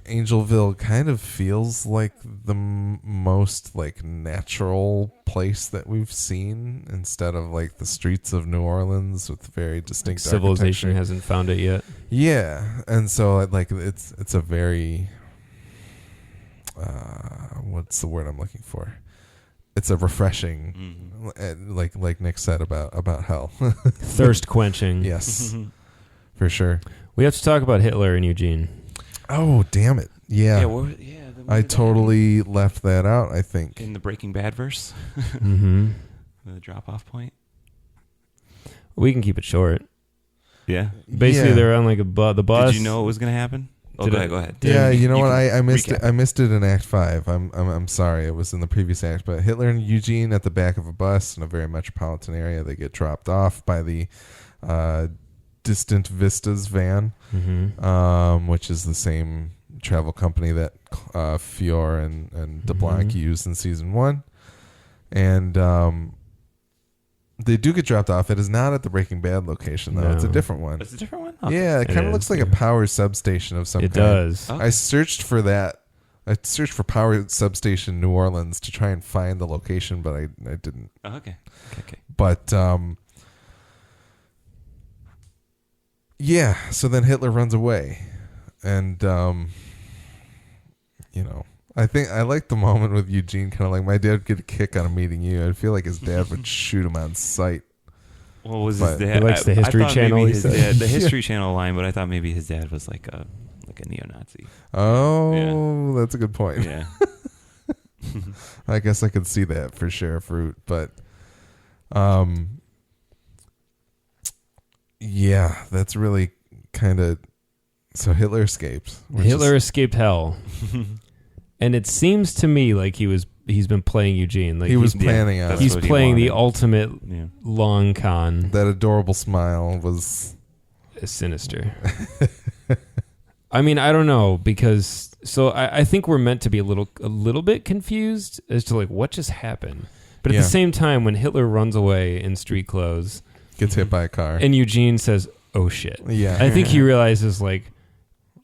A: Angelville kind of feels like the most like natural place that we've seen instead of like the streets of New Orleans with very distinct
B: civilization hasn't found it yet.
A: Yeah, and so like it's a very what's the word I'm looking for? It's a refreshing, like Nick said about hell.
B: Thirst quenching.
A: Yes, for sure.
B: We have to talk about Hitler and Eugene.
A: Oh, damn it. Yeah. I totally left that out, I think.
C: In the Breaking Bad verse.
B: Mm-hmm.
C: The drop-off point.
B: We can keep it short.
C: Yeah.
B: Basically, they're on like the bus.
C: Did you know it was going to happen? Oh, go ahead.
A: Yeah, you know what? I missed it. I missed it in Act 5. I'm sorry. It was in the previous act. But Hitler and Eugene at the back of a bus in a very metropolitan area. They get dropped off by the Distant Vistas van, which is the same travel company that Fior and DeBlanc used in season 1. And they do get dropped off. It is not at the Breaking Bad location, though. No. It's a different one.
C: It's a different one? Okay.
A: Yeah, it kind of looks like a power substation of some kind.
B: It does.
A: Okay. I searched for that. I searched for power substation New Orleans to try and find the location, but I didn't.
C: Oh, okay.
A: But, so then Hitler runs away. And, I think I like the moment with Eugene, kind of like my dad would get a kick out of meeting you. I feel like his dad would shoot him on sight.
C: What was his dad?
B: He likes the History Channel.
C: The History Channel line, but I thought maybe his dad was like a neo-Nazi.
A: Oh, that's a good point.
C: Yeah.
A: I guess I could see that for Sheriff Root, but that's really kind of so Hitler escapes.
B: Hitler escaped hell. And it seems to me like he's been playing Eugene. Like
A: he was planning on it.
B: He's playing the ultimate long con.
A: That adorable smile was
B: sinister. I mean, I don't know, because I think we're meant to be a little bit confused as to like what just happened. But at the same time, when Hitler runs away in street clothes,
A: gets hit by a car.
B: And Eugene says, "Oh shit."
A: Yeah.
B: I think he realizes like,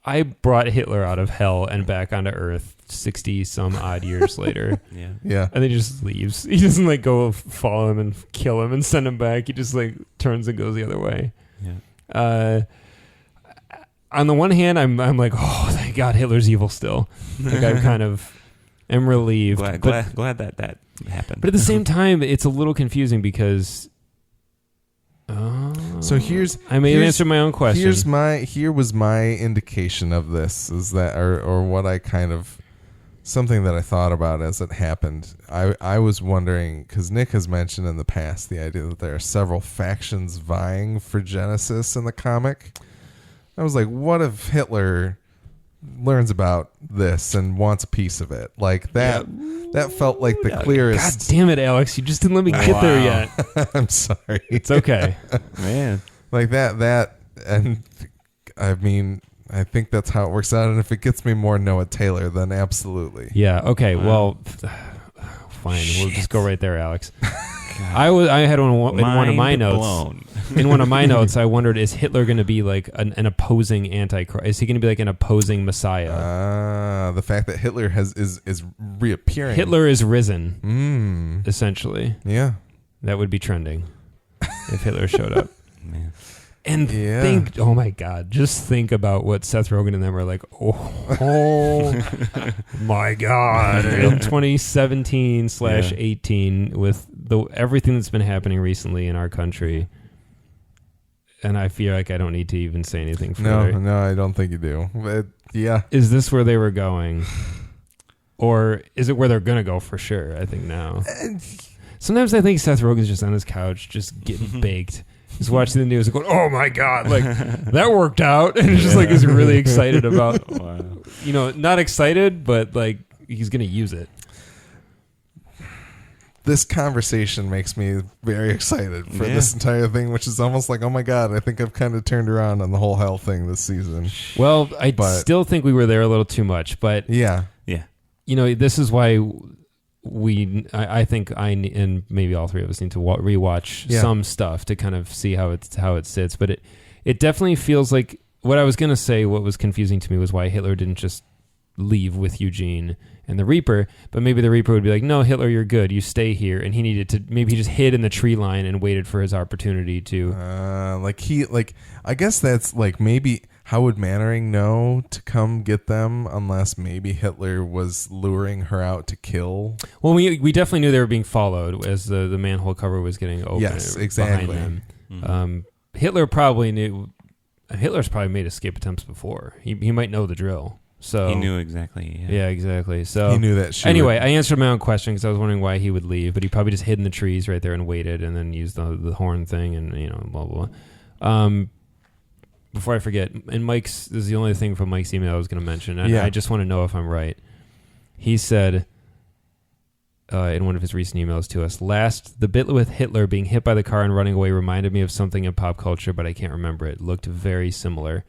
B: I brought Hitler out of hell and back onto Earth 60 some odd years later.
C: Yeah.
A: Yeah.
B: And then he just leaves. He doesn't like go follow him and kill him and send him back. He just like turns and goes the other way.
C: Yeah.
B: On the one hand, I'm like, oh, thank God Hitler's evil still. Like I kind of am relieved.
C: Glad that happened.
B: But at the same time, it's a little confusing because.
A: So
B: I may have answered my own question.
A: Here was my indication of this is that or what I kind of something that I thought about as it happened. I was wondering because Nick has mentioned in the past the idea that there are several factions vying for Genesis in the comic. I was like, what if Hitler learns about this and wants a piece of it? Like that. Yeah. That felt like the clearest.
B: God damn it, Alex! You just didn't let me get there yet.
A: I'm sorry.
B: It's okay,
C: man.
A: Like that, and I mean, I think that's how it works out. And if it gets me more Noah Taylor, then absolutely.
B: Yeah. Okay. Well, fine. Shit. We'll just go right there, Alex. I had in one of my notes. In one of my notes, I wondered: is Hitler going to be like an opposing Antichrist? Is he going to be like an opposing Messiah?
A: The fact that Hitler is reappearing.
B: Hitler is risen. Essentially.
A: Yeah,
B: that would be trending if Hitler showed up.
C: Man.
B: And think, oh my God, just think about what Seth Rogen and them are like, oh my God, in 2017/18 with everything that's been happening recently in our country. And I feel like I don't need to even say anything further.
A: No, I don't think you do. But yeah.
B: Is this where they were going? Or is it where they're going to go for sure, I think now? Sometimes I think Seth Rogen's just on his couch, just getting baked. He's watching the news and going, oh my God, like that worked out. And it's just like, he's really excited about, not excited, but like he's going to use it.
A: This conversation makes me very excited for this entire thing, which is almost like, oh my God, I think I've kind of turned around on the whole hell thing this season.
B: Well, still think we were there a little too much, but
A: yeah.
B: This is why I think I and maybe all three of us need to rewatch some stuff to kind of see how it sits. But it definitely feels like what I was going to say. What was confusing to me was why Hitler didn't just leave with Eugene and the Reaper, but maybe the Reaper would be like, no, Hitler, you're good. You stay here. And he needed to, maybe he just hid in the tree line and waited for his opportunity to.
A: I guess that's like maybe how would Mannering know to come get them unless maybe Hitler was luring her out to kill?
B: Well, we definitely knew they were being followed as the manhole cover was getting open.
A: Yes, exactly.
B: Behind them. Mm-hmm. Hitler probably knew. Hitler's probably made escape attempts before. He might know the drill. So
C: he knew exactly.
B: Yeah, exactly. So
A: he knew that.
B: Anyway, I answered my own question because I was wondering why he would leave, but he probably just hid in the trees right there and waited, and then used the horn thing, and blah blah blah. Before I forget, and Mike's, this is the only thing from Mike's email I was going to mention, and I just want to know if I'm right. He said in one of his recent emails to us, the bit with Hitler being hit by the car and running away reminded me of something in pop culture, but I can't remember it. Looked very similar.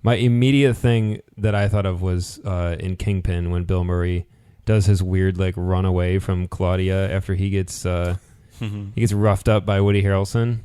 B: My immediate thing that I thought of was in Kingpin when Bill Murray does his weird like run away from Claudia after he gets roughed up by Woody Harrelson.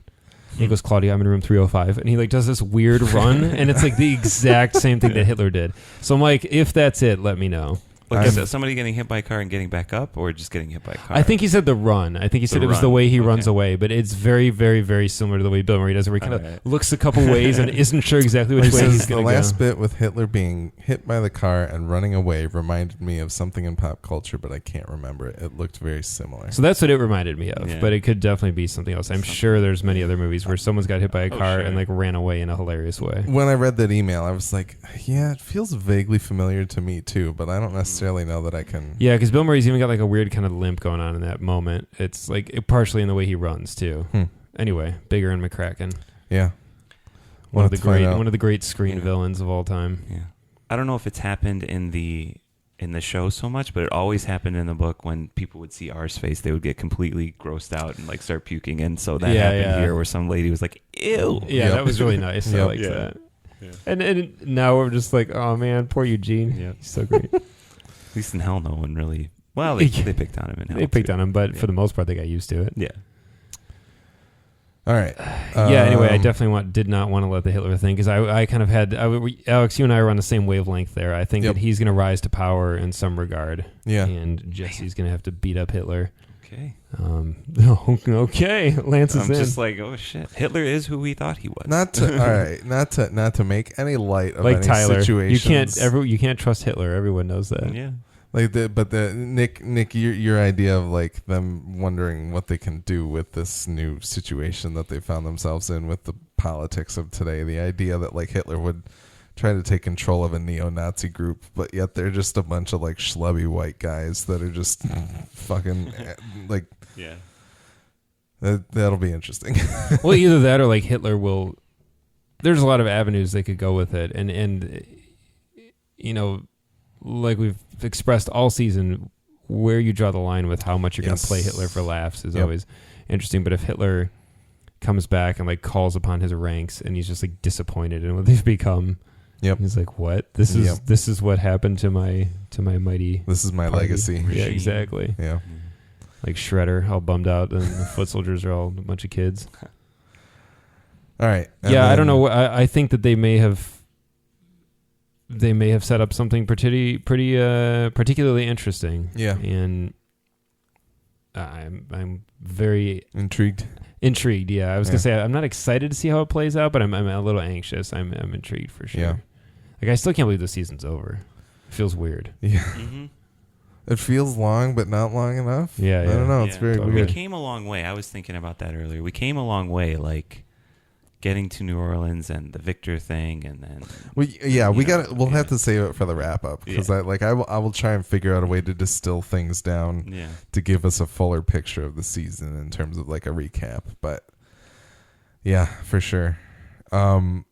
B: He goes, Claudia, I'm in room 305. And he like does this weird run, and it's like the exact same thing that Hitler did. So I'm like, if that's it, let me know.
C: Like, is it somebody getting hit by a car and getting back up, or just getting hit by a car?
B: I think he said the run. I think he said it was the way he runs away, but it's very, very, very similar to the way Bill Murray does it, where he kind of looks a couple ways and isn't sure exactly which way he's going to go.
A: The last bit with Hitler being hit by the car and running away reminded me of something in pop culture, but I can't remember it. It looked very similar.
B: So that's what it reminded me of, but it could definitely be something else. I'm sure there's many other movies where someone's got hit by a car and like ran away in a hilarious way.
A: When I read that email, I was like, yeah, it feels vaguely familiar to me too, but I don't necessarily know that I can.
B: Yeah, because Bill Murray's even got like a weird kind of limp going on in that moment. It's like partially in the way he runs too. Anyway, Bigger and McCracken.
A: Yeah,
B: one of the great screen villains of all time.
C: Yeah, I don't know if it's happened in the show so much, but it always happened in the book when people would see R's face, they would get completely grossed out and like start puking. And so that happened here, where some lady was like, "Ew."
B: Yeah, that was really nice. I liked that. Yeah. And now we're just like, oh man, poor Eugene. Yeah, he's so great.
C: At least in Hell, no one really. Well, they picked on him in Hell.
B: They picked on him, but for the most part, they got used to it.
C: Yeah.
A: All right.
B: Yeah. Anyway, I definitely did not want to let the Hitler thing because I kind of had Alex, you and I were on the same wavelength there. I think that he's going to rise to power in some regard.
A: Yeah.
B: And Jesse's going to have to beat up Hitler.
C: Okay.
B: Okay. Lance is
C: I'm
B: in.
C: just like, oh shit, Hitler is who we thought he was.
A: Not to make any light of
B: like
A: any
B: Tyler,
A: situations.
B: you can't trust Hitler. Everyone knows that.
C: Yeah.
A: Like Nick, your idea of like them wondering what they can do with this new situation that they found themselves in with the politics of today. The idea that like Hitler would try to take control of a neo-Nazi group, but yet they're just a bunch of like schlubby white guys that are just fucking like,
C: yeah.
A: That'll be interesting.
B: Well, either that or like Hitler will. There's a lot of avenues they could go with it, and you know, like we've expressed all season, where you draw the line with how much you're going to play Hitler for laughs is always interesting. But if Hitler comes back and like calls upon his ranks, and he's just like disappointed in what they've become.
A: Yep.
B: He's like, "What? This is what happened to my mighty.
A: This is my
B: party.
A: legacy."
B: Yeah, exactly.
A: Yeah.
B: Like Shredder, all bummed out, and the foot soldiers are all a bunch of kids.
A: All right.
B: I don't know. I think that they may have set up something particularly interesting.
A: Yeah.
B: And I'm very
A: intrigued.
B: Yeah, I was gonna say I'm not excited to see how it plays out, but I'm a little anxious. I'm intrigued for sure.
A: Yeah.
B: Like I still can't believe the season's over. It feels weird.
A: Yeah.
C: Mm-hmm.
A: It feels long, but not long enough.
B: Yeah.
A: I don't know. It's very
B: totally.
A: weird.
C: We came a long way. I was thinking about that earlier. We came a long way, like getting to New Orleans and the Victor thing, and then
A: we'll have to save it for the wrap up because I will try and figure out a way to distill things down to give us a fuller picture of the season in terms of like a recap. But yeah, for sure. The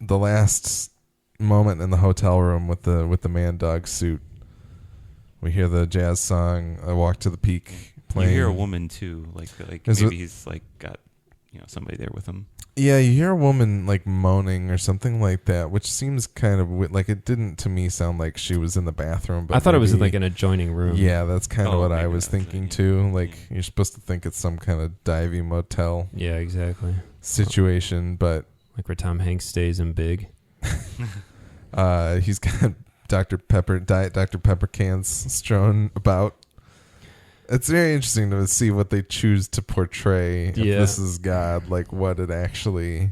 A: last moment in the hotel room with the man dog suit, we hear the jazz song "I Walk to the Peak" playing.
C: You hear a woman too, like maybe he's like got somebody there with him.
A: Yeah, you hear a woman like moaning or something like that, which seems kind of like it didn't to me sound like she was in the bathroom. But
B: I thought it was in like an adjoining room.
A: Yeah, that's kind of what I was thinking too. Like you're supposed to think it's some kind of divey motel.
B: Yeah, exactly.
A: Situation, but
B: like where Tom Hanks stays in Big.
A: He's got Diet Dr. Pepper cans strewn about. It's very interesting to see what they choose to portray. If this is God, like what it actually.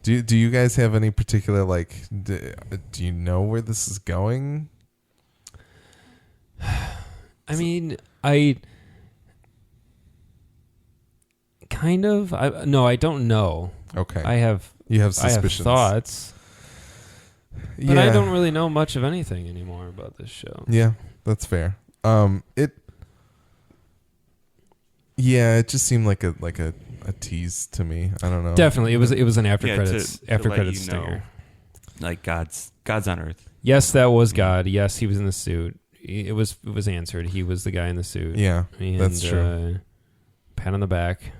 A: Do you guys have any particular like? Do you know where this is going?
B: I mean, I kind of. I don't know.
A: Okay. You have suspicions.
B: I have thoughts. But I don't really know much of anything anymore about this show.
A: Yeah, that's fair. It just seemed like a tease to me. I don't know.
B: Definitely, it was an after credits
C: to
B: stinger.
C: Like God's on Earth.
B: Yes, that was God. Yes, he was in the suit. It was answered. He was the guy in the suit.
A: Yeah,
B: and,
A: that's true.
B: Pat on the back,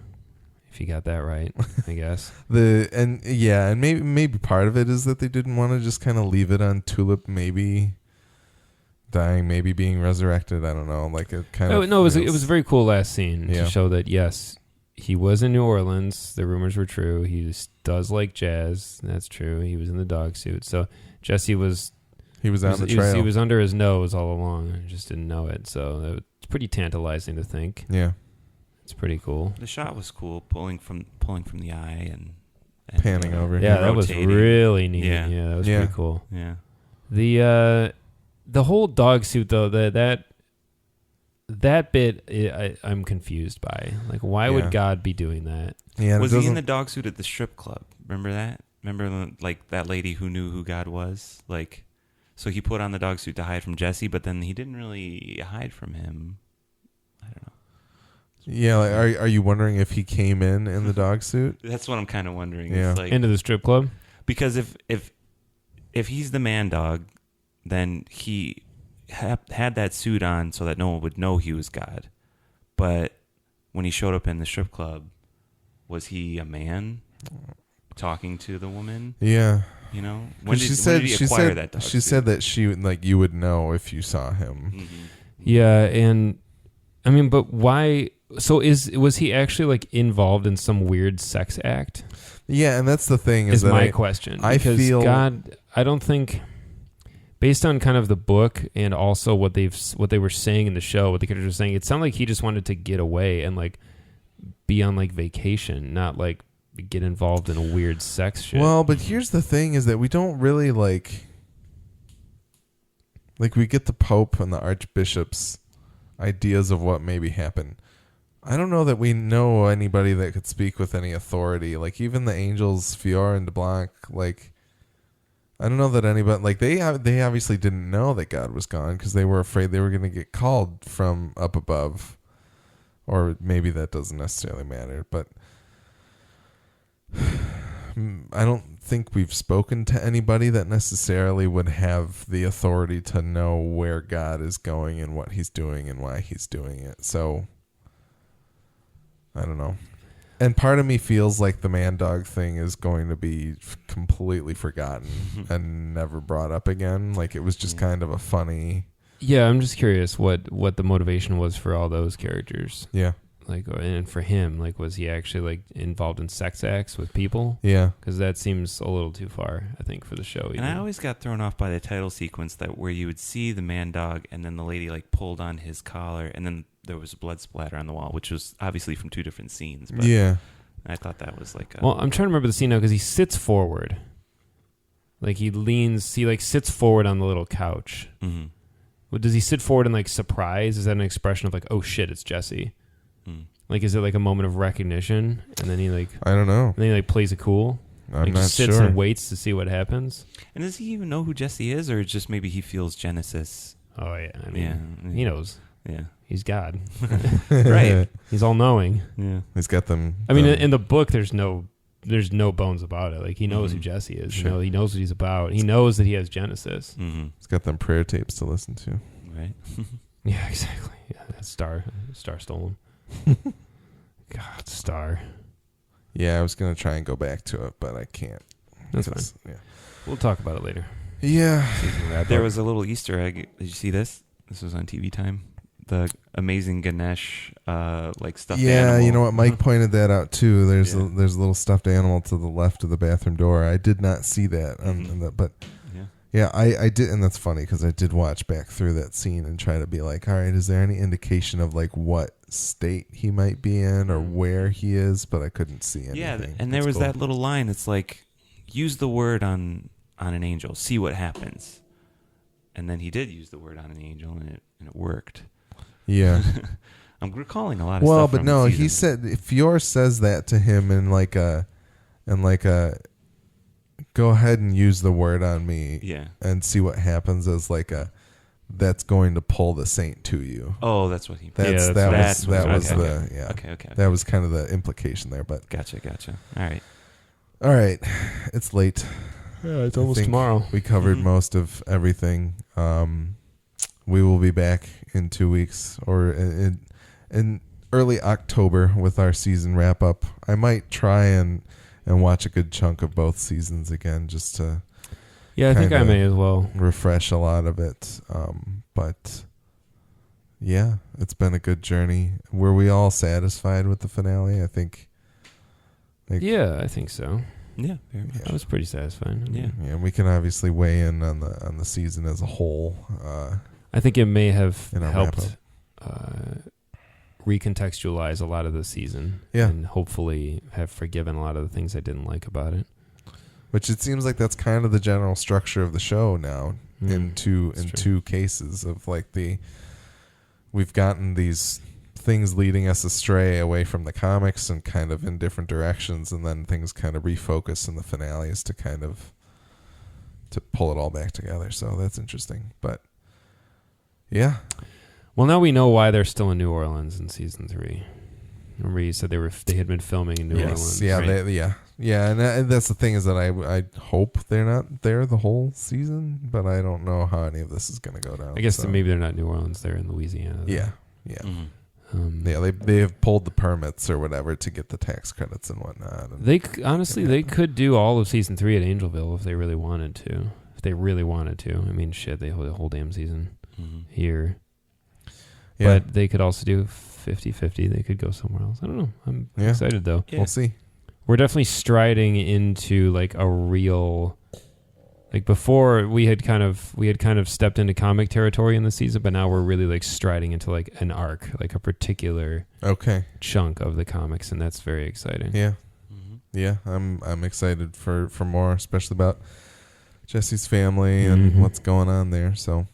B: if you got that right, I guess.
A: And maybe part of it is that they didn't want to just kind of leave it on Tulip maybe dying, maybe being resurrected. I don't know. Like it kind of.
B: No, it was a very cool last scene to show that yes, he was in New Orleans. The rumors were true. He does like jazz. That's true. He was in the dog suit. So Jesse was.
A: He was on the trail.
B: He was under his nose all along. I just didn't know it. So it's pretty tantalizing to think.
A: Yeah.
B: It's pretty cool.
C: The shot was cool, pulling from the eye and
A: panning over.
B: Yeah, that was really neat. Yeah, that was pretty cool.
C: Yeah.
B: The whole dog suit though, that bit I'm confused by. Like, why would God be doing that?
A: Yeah,
C: was he in the dog suit at the strip club? Remember that? Remember like that lady who knew who God was? Like, so he put on the dog suit to hide from Jesse, but then he didn't really hide from him. I don't know.
A: Yeah, like, are you wondering if he came in the dog suit?
C: That's what I'm kind of wondering.
A: Yeah.
C: It's like,
B: into the strip club?
C: Because if he's the man dog, then he had that suit on so that no one would know he was God. But when he showed up in the strip club, was he a man talking to the woman?
A: Yeah.
C: You know,
A: when did he acquire that dog suit? She said that you would know if you saw him.
C: Mm-hmm.
B: Yeah, and I mean, but why So was he actually like involved in some weird sex act?
A: Yeah, and that's the thing
B: is my question.
A: I feel
B: God, I don't think, based on kind of the book and also what they were saying in the show, what the characters were saying, it sounded like he just wanted to get away and like be on like vacation, not like get involved in a weird sex shit.
A: Well, but here's the thing: is that we don't really like we get the Pope and the Archbishop's ideas of what maybe happened. I don't know that we know anybody that could speak with any authority. Like even the angels, Fiora and DeBlanc, like I don't know that anybody, like they obviously didn't know that God was gone because they were afraid they were going to get called from up above, or maybe that doesn't necessarily matter. But I don't think we've spoken to anybody that necessarily would have the authority to know where God is going and what he's doing and why he's doing it. So I don't know. And part of me feels like the man dog thing is going to be completely forgotten and never brought up again. Like it was just kind of a funny.
B: Yeah, I'm just curious what the motivation was for all those characters.
A: Yeah.
B: Like, and for him, like, was he actually like involved in sex acts with people?
A: Yeah.
B: Because that seems a little too far, I think, for the show.
C: And I always got thrown off by the title sequence that where you would see the man dog and then the lady like pulled on his collar and then there was blood splatter on the wall, which was obviously from two different scenes. But
A: yeah.
C: I thought that was like
B: well, I'm trying to remember the scene now because he sits forward. Like he sits forward on the little couch.
C: Mm-hmm.
B: Well, does he sit forward in like surprise? Is that an expression of like, oh shit, it's Jesse? Like, is it like a moment of recognition, and then he like
A: I don't know.
B: And then he like plays it cool.
A: I'm
B: like,
A: not
B: just sits
A: sure.
B: and waits to see what happens.
C: And does he even know who Jesse is, or just maybe he feels Genesis?
B: Oh yeah, I mean, he knows.
C: Yeah,
B: he's God,
C: right?
B: He's all knowing.
A: Yeah, he's got them.
B: I mean, in the book, there's no bones about it. Like he knows who Jesse is.
A: Sure.
B: You know, he knows what he's about. He knows that he has Genesis.
C: Mm-hmm.
A: He's got them prayer tapes to listen to.
C: Right.
B: Yeah, exactly. Yeah, that's Star stolen. God, Star.
A: Yeah, I was gonna try and go back to it, but I can't.
B: That's fine.
A: Yeah,
B: we'll talk about it later.
A: Yeah.
C: There was a little Easter egg. Did you see this? This was on TV Time. The amazing Ganesh, like stuffed animal.
A: Yeah, you know what? Mike pointed that out too. There's a little stuffed animal to the left of the bathroom door. I did not see that, but yeah, I did, and that's funny because I did watch back through that scene and try to be like, all right, is there any indication of like what state he might be in or where he is? But I couldn't see anything.
C: Yeah, and there was that little line. It's like, use the word on an angel, see what happens. And then he did use the word on an angel, and it worked.
A: Yeah.
C: I'm recalling a lot of stuff.
A: Well, but
C: from
A: no,
C: the season.
A: he said Fior says that to him in like a go ahead and use the word on me, and see what happens as like that's going to pull the saint to you.
C: Oh, that's what he.
A: That was
C: the okay.
A: That was kind of the implication there, but
C: Gotcha. All
A: right, it's late.
B: Yeah, it's almost tomorrow.
A: We covered most of everything. We will be back in 2 weeks or in early October with our season wrap up. I might try and watch a good chunk of both seasons again just to
B: I think I may as well
A: refresh a lot of it. But yeah, it's been a good journey. Were we all satisfied with the finale? I think.
B: I think so.
C: Yeah, very much.
B: I was pretty satisfied.
A: Yeah. We can obviously weigh in on the season as a whole.
B: I think it may have
A: in our
B: helped recontextualize a lot of the season, and hopefully have forgiven a lot of the things I didn't like about it.
A: Which it seems like that's kind of the general structure of the show now. In two cases of like we've gotten these things leading us astray away from the comics and kind of in different directions, and then things kind of refocus in the finales to kind of to pull it all back together. So that's interesting. But yeah.
B: Well, now we know why they're still in New Orleans in season 3. Remember you said they had been filming in New Orleans.
A: Yeah,
B: right?
A: And that's the thing is that I hope they're not there the whole season, but I don't know how any of this is going to go down.
B: I guess maybe they're not in New Orleans; they're in Louisiana.
A: Yeah. They have pulled the permits or whatever to get the tax credits and whatnot. And
B: they could do all of season 3 at Angelville if they really wanted to. I mean, shit, they hold the whole damn season here. Yeah. But they could also do 50-50. They could go somewhere else. I don't know. I'm
A: Yeah.
B: excited though.
C: Yeah.
A: We'll see.
B: We're definitely striding into like a real, like before we had kind of stepped into comic territory in the season, but now we're really like striding into like an arc, like a particular chunk of the comics, and that's very exciting.
A: Yeah. Yeah, I'm excited for more, especially about Jesse's family and what's going on there. So,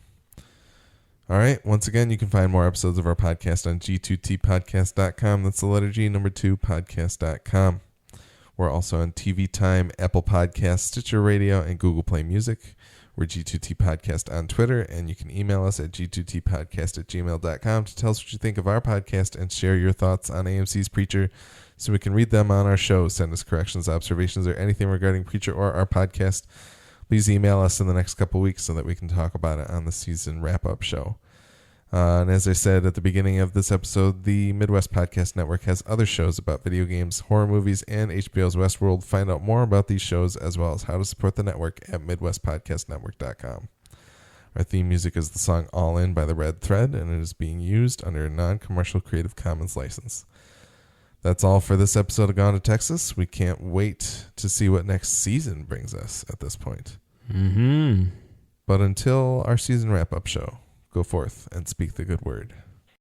A: all right. Once again, you can find more episodes of our podcast on g2tpodcast.com. That's the letter G, number 2, podcast.com. We're also on TV Time, Apple Podcasts, Stitcher Radio, and Google Play Music. We're G2T Podcast on Twitter, and you can email us at g2tpodcast@gmail.com to tell us what you think of our podcast and share your thoughts on AMC's Preacher so we can read them on our show. Send us corrections, observations, or anything regarding Preacher or our podcast. Please email us in the next couple weeks so that we can talk about it on the season wrap-up show. And as I said at the beginning of this episode, the Midwest Podcast Network has other shows about video games, horror movies, and HBO's Westworld. Find out more about these shows as well as how to support the network at MidwestPodcastNetwork.com. Our theme music is the song All In by The Red Thread, and it is being used under a non-commercial Creative Commons license. That's all for this episode of Gone to Texas. We can't wait to see what next season brings us at this point. But until our season wrap-up show, go forth and speak the good word.